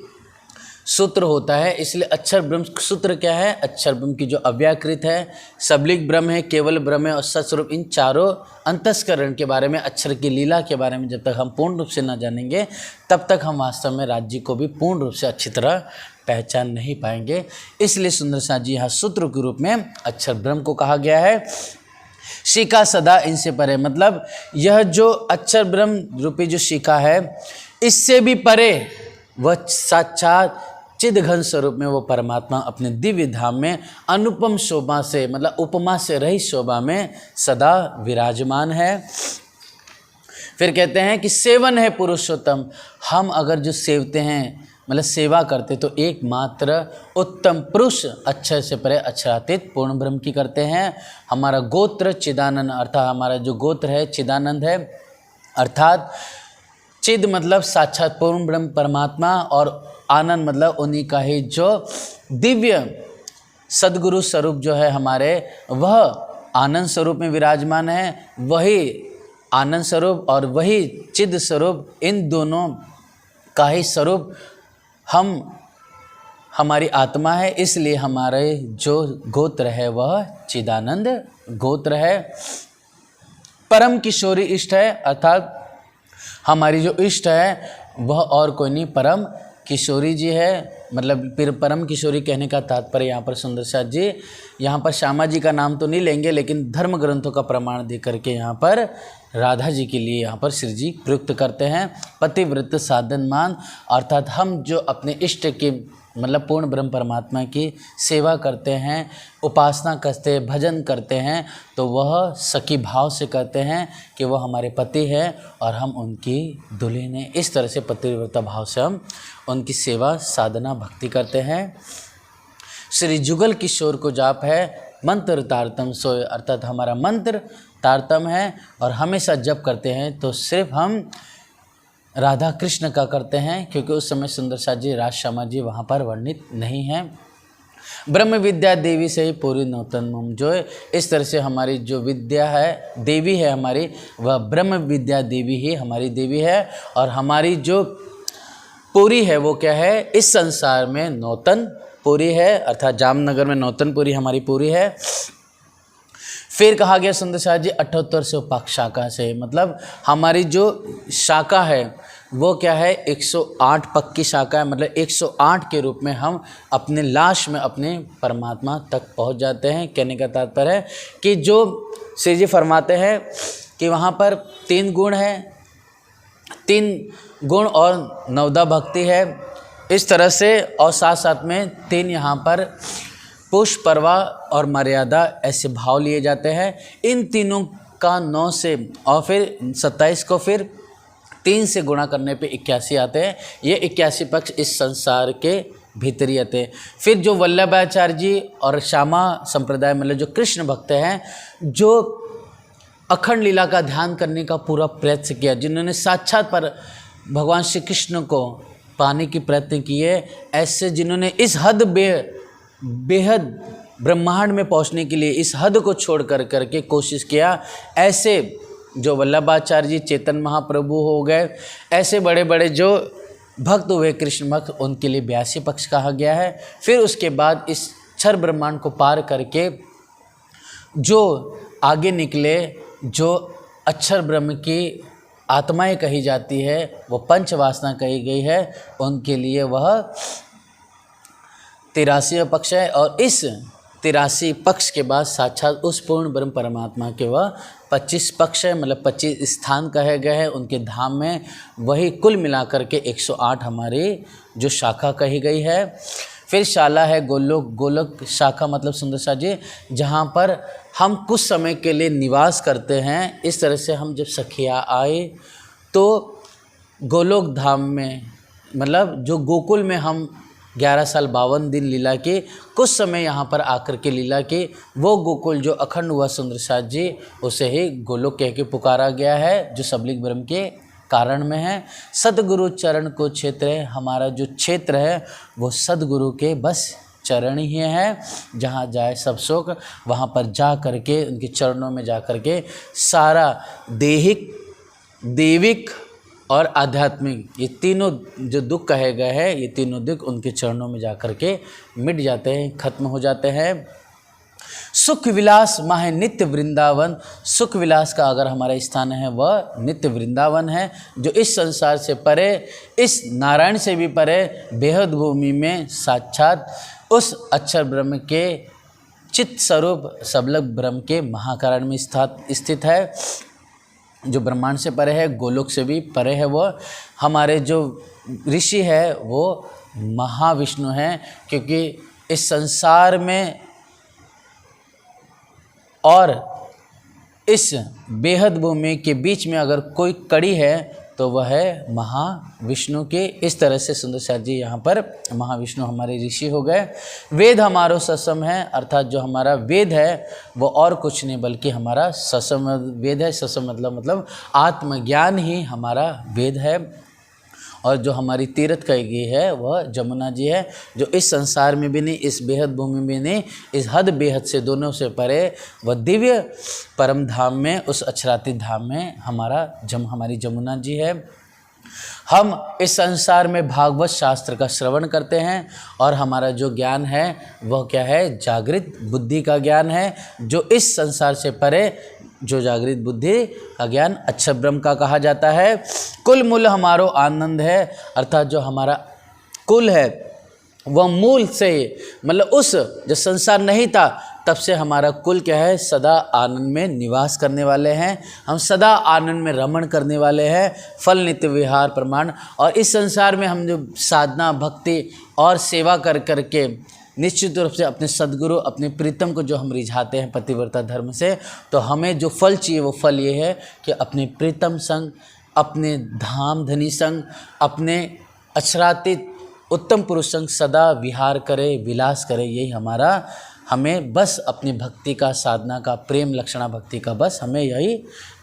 सूत्र होता है। इसलिए अक्षर ब्रह्म सूत्र क्या है? अक्षर ब्रह्म की जो अव्याकृत है, सबलिक ब्रह्म है, केवल ब्रह्म है और सत्स्वरूप, इन चारों अंतस्करण के बारे में, अक्षर की लीला के बारे में जब तक हम पूर्ण रूप से न जानेंगे तब तक हम वास्तव में राज्य को भी पूर्ण रूप से अच्छी तरह पहचान नहीं पाएंगे। इसलिए सुंदर साथ जी यहाँ सूत्र के रूप में अक्षर ब्रह्म को कहा गया है। शिखा सदा इनसे परे, मतलब यह जो अक्षर ब्रह्म रूपी जो शिखा है इससे भी परे वह साक्षात चिद घन स्वरूप में वो परमात्मा अपने दिव्य धाम में अनुपम शोभा से, मतलब उपमा से रही शोभा में सदा विराजमान है। फिर कहते हैं कि सेवन है पुरुषोत्तम। हम अगर जो सेवते हैं मतलब सेवा करते तो एकमात्र उत्तम पुरुष अक्षर से परे अक्षरातीत पूर्ण ब्रह्म की करते हैं। हमारा गोत्र चिदानंद, अर्थात हमारा जो गोत्र है चिदानंद है, अर्थात चिद मतलब साक्षात पूर्ण ब्रह्म परमात्मा और आनंद मतलब उन्हीं का ही जो दिव्य सदगुरु स्वरूप जो है हमारे, वह आनंद स्वरूप में विराजमान है। वही आनंद स्वरूप और वही चिद स्वरूप, इन दोनों का ही स्वरूप हमारी आत्मा है। इसलिए हमारे जो गोत्र है वह चिदानंद गोत्र है। परम किशोरी इष्ट है, अर्थात हमारी जो इष्ट है वह और कोई नहीं परम किशोरी जी है। मतलब फिर परम किशोरी कहने का तात्पर्य यहाँ पर सुंदर साथ जी यहाँ पर श्यामा जी का नाम तो नहीं लेंगे, लेकिन धर्म ग्रंथों का प्रमाण दे करके यहाँ पर राधा जी के लिए यहाँ पर श्री जी प्रयुक्त करते हैं। पतिव्रत साधन मान, अर्थात हम जो अपने इष्ट के मतलब पूर्ण ब्रह्म परमात्मा की सेवा करते हैं, उपासना करते हैं, भजन करते हैं, तो वह सखी भाव से करते हैं कि वह हमारे पति है और हम उनकी दुल्हन हैं। इस तरह से पतिव्रता भाव से हम उनकी सेवा साधना भक्ति करते हैं। श्री जुगल किशोर को जाप है मंत्र तारतम सोय, अर्थात हमारा मंत्र तारतम है और हमेशा जप करते हैं तो सिर्फ हम राधा कृष्ण का करते हैं, क्योंकि उस समय सुंदर साथ जी, राज श्यामा जी वहाँ पर वर्णित नहीं हैं। ब्रह्म विद्या देवी से ही पूरी नूतन मुम जो इस तरह से हमारी जो विद्या है, देवी है हमारी, वह ब्रह्म विद्या देवी ही हमारी देवी है। और हमारी जो पूरी है वो क्या है, इस संसार में नूतन पूरी है, अर्थात जामनगर में नूतन पूरी हमारी पूरी है। फिर कहा गया सुंदर साथ जी 78 से उपाक्ष शाखा से, मतलब हमारी जो शाखा है वो क्या है, 108 पक की शाखा है, मतलब 108 के रूप में हम अपने लाश में अपने परमात्मा तक पहुंच जाते हैं। कहने का तात्पर्य है कि जो श्री जी फरमाते हैं कि वहाँ पर 3 गुण है, 3 गुण और 9 भक्ति है, इस तरह से, और साथ साथ में 3 यहाँ पर पुष्प, परवा और मर्यादा ऐसे भाव लिए जाते हैं। इन तीनों का 9 से और फिर 27 को फिर 3 से गुणा करने पे 81 आते हैं। ये 81 पक्ष इस संसार के भीतरी आते हैं। फिर जो वल्लभाचार्य जी और श्यामा संप्रदाय मतलब जो कृष्ण भक्त हैं, जो अखंड लीला का ध्यान करने का पूरा प्रयत्न किया, जिन्होंने साक्षात पर भगवान श्री कृष्ण को पाने की प्रयत्न किए, ऐसे जिन्होंने इस हद बेहद ब्रह्मांड में पहुंचने के लिए इस हद को छोड़ करके कोशिश किया, ऐसे जो वल्लभाचार्य जी, चेतन महाप्रभु हो गए, ऐसे बड़े बड़े जो भक्त हुए कृष्ण भक्त, उनके लिए 82 पक्ष कहा गया है। फिर उसके बाद इस क्षर ब्रह्मांड को पार करके जो आगे निकले, जो अक्षर ब्रह्म की आत्माएं कही जाती है, वो पंच वासना कही गई है, उनके लिए वह 83 पक्ष है। और इस 83 पक्ष के बाद साक्षात उस पूर्ण ब्रह्म परमात्मा के वह 25 पक्ष है, मतलब 25 स्थान कहे गए हैं उनके धाम में। वही कुल मिलाकर के 108 हमारी जो शाखा कही गई है। फिर शाला है गोलोक। गोलोक शाखा मतलब सुंदर सा जी, जहाँ पर हम कुछ समय के लिए निवास करते हैं। इस तरह से हम जब सखिया आए तो गोलोक धाम में, मतलब जो गोकुल में हम 11 साल 52 दिन लीला की, कुछ समय यहाँ पर आकर के लीला की, वो गोकुल जो अखंड हुआ सुंदर साथ जी, उसे ही गोलोक कह के पुकारा गया है, जो सबलिक ब्रह्म के कारण में है। सदगुरु चरण को क्षेत्र है, हमारा जो क्षेत्र है वो सदगुरु के बस चरण ही है। जहाँ जाए सब सुख, वहाँ पर जा करके उनके चरणों में जा करके सारा देहिक, देविक और आध्यात्मिक, ये तीनों जो दुख कहे गए हैं, ये तीनों दुख उनके चरणों में जा करके मिट जाते हैं, खत्म हो जाते हैं। सुख विलास माहे नित्य वृंदावन। सुख विलास का अगर हमारा स्थान है वह नित्य वृंदावन है, जो इस संसार से परे, इस नारायण से भी परे बेहद भूमि में साक्षात उस अक्षर ब्रह्म के चित्त स्वरूप सबलक ब्रह्म के महाकारण में स्थित है, जो ब्रह्मांड से परे है, गोलोक से भी परे है। वो हमारे जो ऋषि है वो महाविष्णु हैं, क्योंकि इस संसार में और इस बेहद भूमि के बीच में अगर कोई कड़ी है तो वह है महाविष्णु के। इस तरह से सुंदर साथ जी यहाँ पर महाविष्णु हमारे ऋषि हो गए। वेद हमारो ससम है, अर्थात जो हमारा वेद है वो और कुछ नहीं बल्कि हमारा ससम वेद है। ससम मतलब आत्मज्ञान ही हमारा वेद है। और जो हमारी तीर्थ कही गई है वह जमुना जी है, जो इस संसार में भी नहीं, इस बेहद भूमि में नहीं, इस हद बेहद से दोनों से परे वह दिव्य परम धाम में, उस अक्षरातीत धाम में हमारी जमुना जी है। हम इस संसार में भागवत शास्त्र का श्रवण करते हैं और हमारा जो ज्ञान है वह क्या है, जागृत बुद्धि का ज्ञान है, जो इस संसार से परे जो जागृत बुद्धि का ज्ञान अक्षर ब्रह्म का कहा जाता है। कुल मूल हमारो आनंद है, अर्थात जो हमारा कुल है वह मूल से, मतलब उस जो संसार नहीं था तब से हमारा कुल क्या है, सदा आनंद में निवास करने वाले हैं, हम सदा आनंद में रमण करने वाले हैं, फल नित्य विहार प्रमाण। और इस संसार में हम जो साधना भक्ति और सेवा कर करके निश्चित रूप से अपने सद्गुरु अपने प्रीतम को जो हम रिझाते हैं पतिव्रता धर्म से, तो हमें जो फल चाहिए वो फल ये है कि अपने प्रीतम संग, अपने धाम धनी संग, अपने अक्षरातीत उत्तम पुरुष संग सदा विहार करे, विलास करे। यही हमारा, हमें बस अपनी भक्ति का, साधना का, प्रेम लक्षणा भक्ति का बस हमें यही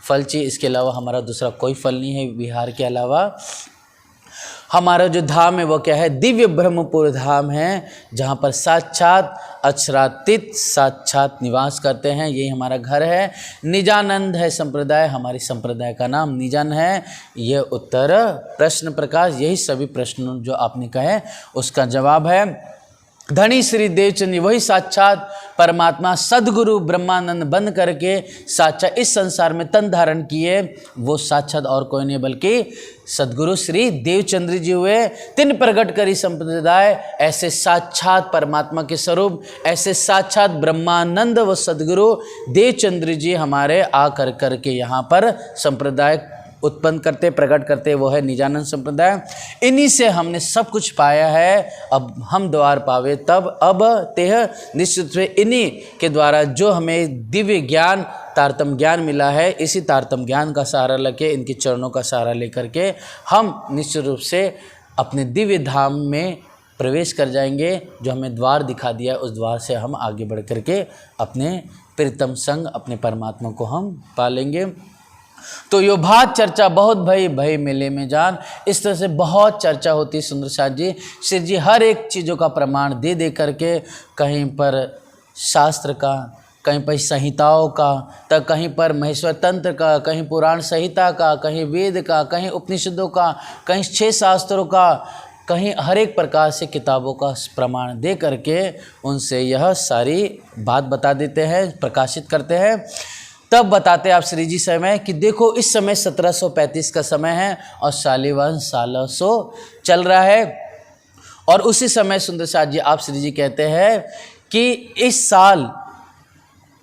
फल चाहिए। इसके अलावा हमारा दूसरा कोई फल नहीं है। विहार के अलावा हमारा जो धाम है वो क्या है, दिव्य ब्रह्मपुर धाम है, जहाँ पर साक्षात अक्षरातीत साक्षात निवास करते हैं। यही हमारा घर है। निजानंद है संप्रदाय, हमारी संप्रदाय का नाम निजन है। ये उत्तर प्रश्न प्रकाश, यही सभी प्रश्नों जो आपने कहे उसका जवाब है। धनी श्री देवचंद वही साक्षात परमात्मा सद्गुरु ब्रह्मानंद बन करके साक्षात इस संसार में तन धारण किए, वो साक्षात और कोई नहीं बल्कि सद्गुरु श्री देवचंद्र जी हुए। तिन प्रकट करी संप्रदाय, ऐसे साक्षात परमात्मा के स्वरूप, ऐसे साक्षात ब्रह्मानंद व सद्गुरु देवचंद्र जी हमारे आ कर करके यहाँ पर संप्रदाय उत्पन्न करते, प्रकट करते, वो है निजानंद संप्रदाय। इन्हीं से हमने सब कुछ पाया है। अब हम द्वार पावे तब, अब तेह निश्चित रूप से इन्हीं के द्वारा जो हमें दिव्य ज्ञान तारतम ज्ञान मिला है, इसी तारतम ज्ञान का सहारा लेके, इनके चरणों का सहारा लेकर के हम निश्चित रूप से अपने दिव्य धाम में प्रवेश कर जाएंगे। जो हमें द्वार दिखा दिया उस द्वार से हम आगे बढ़ करके अपने प्रीतम संग, अपने परमात्मा को हम पालेंगे। तो यो बात चर्चा बहुत भई मेले में जान, इस तरह से बहुत चर्चा होती है सुंदर साथ जी। श्री जी हर एक चीज़ों का प्रमाण दे दे करके, कहीं पर शास्त्र का, कहीं पर संहिताओं का, तो कहीं पर महेश्वर तंत्र का, कहीं पुराण संहिता का, कहीं वेद का, कहीं उपनिषदों का, कहीं 6 शास्त्रों का, कहीं हर एक प्रकार से किताबों का प्रमाण दे करके उनसे यह सारी बात बता देते हैं, प्रकाशित करते हैं। तब बताते आप श्री जी समय कि देखो इस समय 1735 का समय है और शालिवाहन 1600 चल रहा है। और उसी समय सुंदर साथ जी आप श्री जी कहते हैं कि इस साल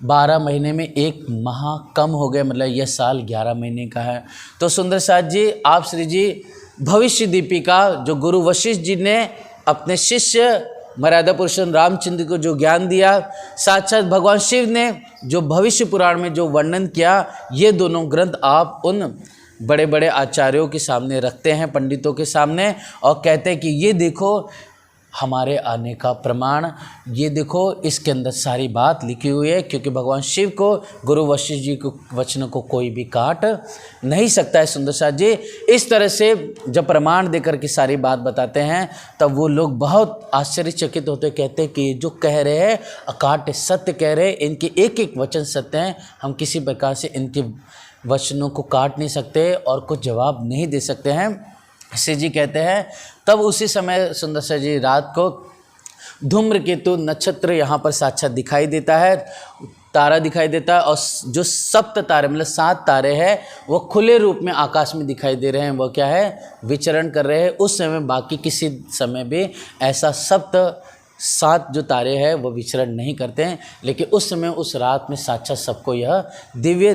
12 महीने में 1 माह कम हो गए, मतलब यह साल 11 महीने का है। तो सुंदर साथ जी आप श्री जी भविष्य दीपिका जो गुरु वशिष्ठ जी ने अपने शिष्य मर्यादा पुरुषोत्तम रामचंद्र को जो ज्ञान दिया, साक्षात भगवान शिव ने जो भविष्य पुराण में जो वर्णन किया, ये दोनों ग्रंथ आप उन बड़े बड़े आचार्यों के सामने रखते हैं, पंडितों के सामने, और कहते हैं कि ये देखो हमारे आने का प्रमाण, ये देखो इसके अंदर सारी बात लिखी हुई है। क्योंकि भगवान शिव को, गुरु वशिष्ठ जी को वचनों को कोई भी काट नहीं सकता है सुंदर साथ जी। इस तरह से जब प्रमाण देकर के सारी बात बताते हैं तब वो लोग बहुत आश्चर्यचकित होते, कहते हैं कि जो कह रहे हैं अकाट्य सत्य कह रहे हैं, इनके एक एक वचन सत्य हैं, हम किसी प्रकार से इनके वचनों को काट नहीं सकते और कुछ जवाब नहीं दे सकते हैं। श्री जी कहते हैं तब उसी समय सुंदर सा जी रात को धूम्रकेतु नक्षत्र यहाँ पर साक्षात दिखाई देता है, तारा दिखाई देता है, और जो सप्त तारे मतलब 7 तारे हैं वो खुले रूप में आकाश में दिखाई दे रहे हैं। वो क्या है, विचरण कर रहे हैं। उस समय बाकी किसी समय भी ऐसा 7 जो तारे हैं वो विचरण नहीं करते हैं, लेकिन उस समय उस रात में साक्षात सबको यह दिव्य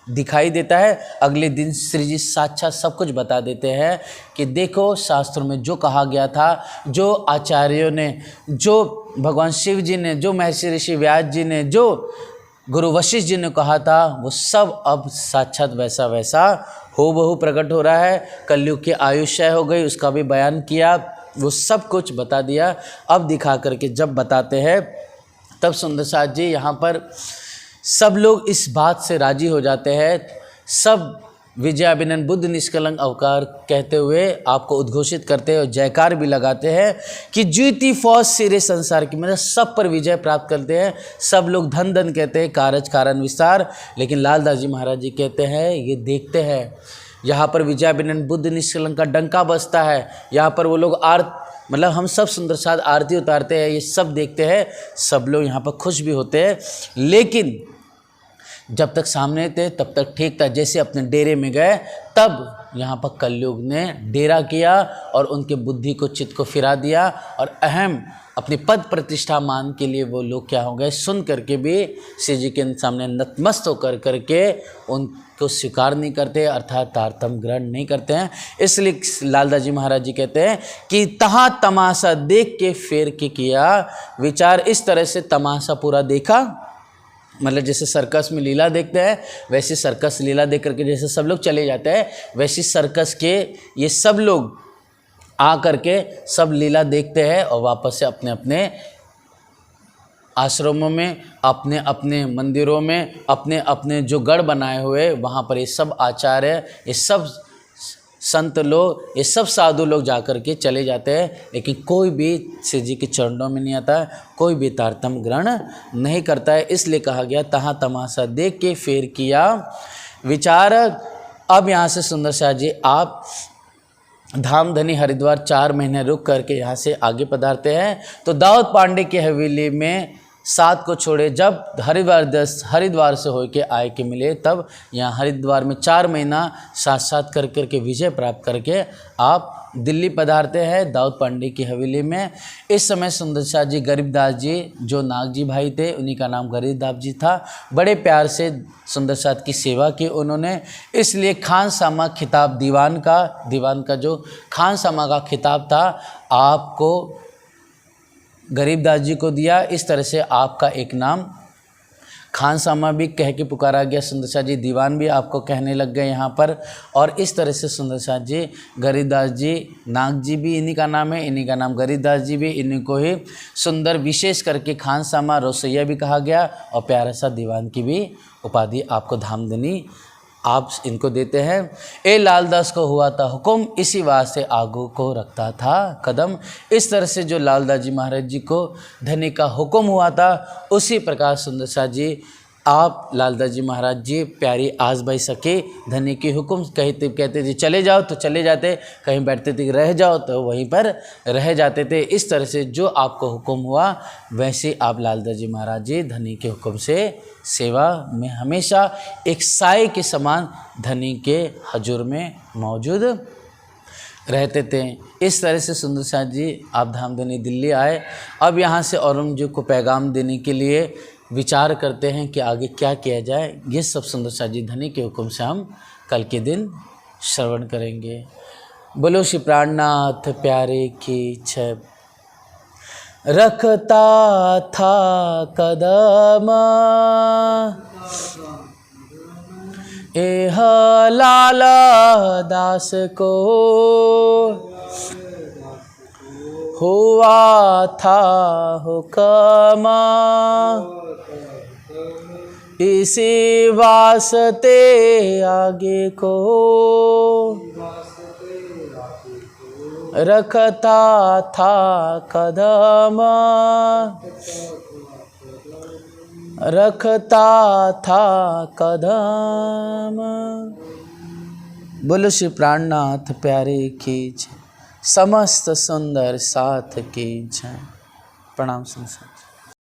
दिखाई देता है। अगले दिन श्री जी साक्षात सब कुछ बता देते हैं कि देखो शास्त्रों में जो कहा गया था, जो आचार्यों ने, जो भगवान शिव जी ने, जो महर्षि ऋषि व्यास जी ने, जो गुरु वशिष्ठ जी ने कहा था, वो सब अब साक्षात वैसा वैसा हूबहू प्रकट हो रहा है। कलयुग की आयुष्य हो गई, उसका भी बयान किया, वो सब कुछ बता दिया। अब दिखा करके जब बताते हैं तब सुंदर साथ जी यहाँ पर सब लोग इस बात से राजी हो जाते हैं। सब विजयाभिनंदन बुद्ध निष्कलंक अवतार कहते हुए आपको उद्घोषित करते हैं और जयकार भी लगाते हैं कि जीती फौज सिरे संसार की, मतलब सब पर विजय प्राप्त करते हैं। सब लोग धन धन कहते हैं, कारज कारण विस्तार, लेकिन लालदास जी महाराज जी कहते हैं ये देखते हैं यहाँ पर विजयाभिनंदन बुद्ध निष्कलंक का डंका बजता है। यहाँ पर वो लोग मतलब हम सब सुंदर साथ आरती उतारते हैं, ये सब देखते हैं, सब लोग यहाँ पर खुश भी होते हैं। लेकिन जब तक सामने थे तब तक ठीक था, जैसे अपने डेरे में गए तब यहाँ पर कलयुग ने डेरा किया और उनके बुद्धि को, चित्त को फिरा दिया और अहम अपनी पद प्रतिष्ठा मान के लिए वो लोग क्या हो गए, सुन करके भी श्री जी के सामने नतमस्त होकर करके उनको स्वीकार नहीं करते, अर्थात तारतम्य ग्रहण नहीं करते हैं। इसलिए लालदास जी महाराज जी कहते हैं कि तहाँ तमाशा देख के फेर के किया विचार। इस तरह से तमाशा पूरा देखा, मतलब जैसे सर्कस में लीला देखते हैं वैसे सर्कस लीला देख करके जैसे सब लोग चले जाते हैं, वैसे सर्कस के ये सब लोग आ करके सब लीला देखते हैं और वापस से अपने अपने आश्रमों में, अपने अपने मंदिरों में, अपने अपने जो गढ़ बनाए हुए वहाँ पर ये सब आचार्य, ये सब संत लोग, ये सब साधु लोग जा कर के चले जाते हैं, लेकिन कोई भी श्री जी के चरणों में नहीं आता है, कोई भी तारतम्य ग्रहण नहीं करता है। इसलिए कहा गया तहाँ तमाशा देख के फेर किया विचार। अब यहाँ से सुंदर शाह जी आप धामधनी हरिद्वार 4 महीने रुक करके यहाँ से आगे पधारते हैं। तो दाऊद पांडे की हवेली में 7 को छोड़े जब हरिद्वार से होके आए के मिले, तब यहाँ हरिद्वार में 4 महीना साथ साथ कर करके विजय प्राप्त करके आप दिल्ली पधारते हैं दाऊद पांडे की हवेली में। इस समय सुंदर शाह जी गरीबदास जी जो नाग जी भाई थे, उन्हीं का नाम गरीबदास जी था, बड़े प्यार से सुंदर शाह की सेवा की उन्होंने। इसलिए खान सामा खिताब दीवान का जो खान सामा का खिताब था आपको गरीबदास जी को दिया। इस तरह से आपका एक नाम खान सामा भी कह के पुकारा गया, सुंदर शाह जी दीवान भी आपको कहने लग गए यहाँ पर। और इस तरह से सुंदर शाह जी गरीबदास जी, नाग जी भी इन्हीं का नाम है, इन्हीं का नाम गरीबदास जी भी, इन्हीं को ही सुंदर विशेष करके खान सामा रोसैया भी कहा गया और प्यारा सा दीवान की भी उपाधि आपको धामधनी आप इनको देते हैं। ए लालदास को हुआ था हुक्म, इसी वास्ते आगू को रखता था कदम। इस तरह से जो लालदास जी महाराज जी को धनी का हुक्म हुआ था, उसी प्रकार सुंदर शाह जी आप लालदास जी महाराज जी प्यारी आस भाई सके धनी के हुक्म कहते थे चले जाओ तो चले जाते, कहीं बैठते थे रह जाओ तो वहीं पर रह जाते थे। इस तरह से जो आपको हुक्म हुआ वैसे आप लालदास जी महाराज जी धनी के हुक्म से सेवा में हमेशा एक साए के समान धनी के हजूर में मौजूद रहते थे। इस तरह से सुंदर शाह जी आप धामधनी दिल्ली आए। अब यहाँ से औरंगजेब को पैगाम देने के लिए विचार करते हैं कि आगे क्या किया जाए। ये सब सुंदर शाह जी धनी के हुक्म से हम कल के दिन श्रवण करेंगे। बोलो श्री प्राणनाथ प्यारे की जय। रखता था कदम एह लाल दास को, हुआ था हुक्म इसी वास्ते आगे को, रखता था कदम, रखता था कदम। बोलो श्री प्राणनाथ प्यारे की जय। समस्त सुंदर साथ की जय। प्रणाम संसार।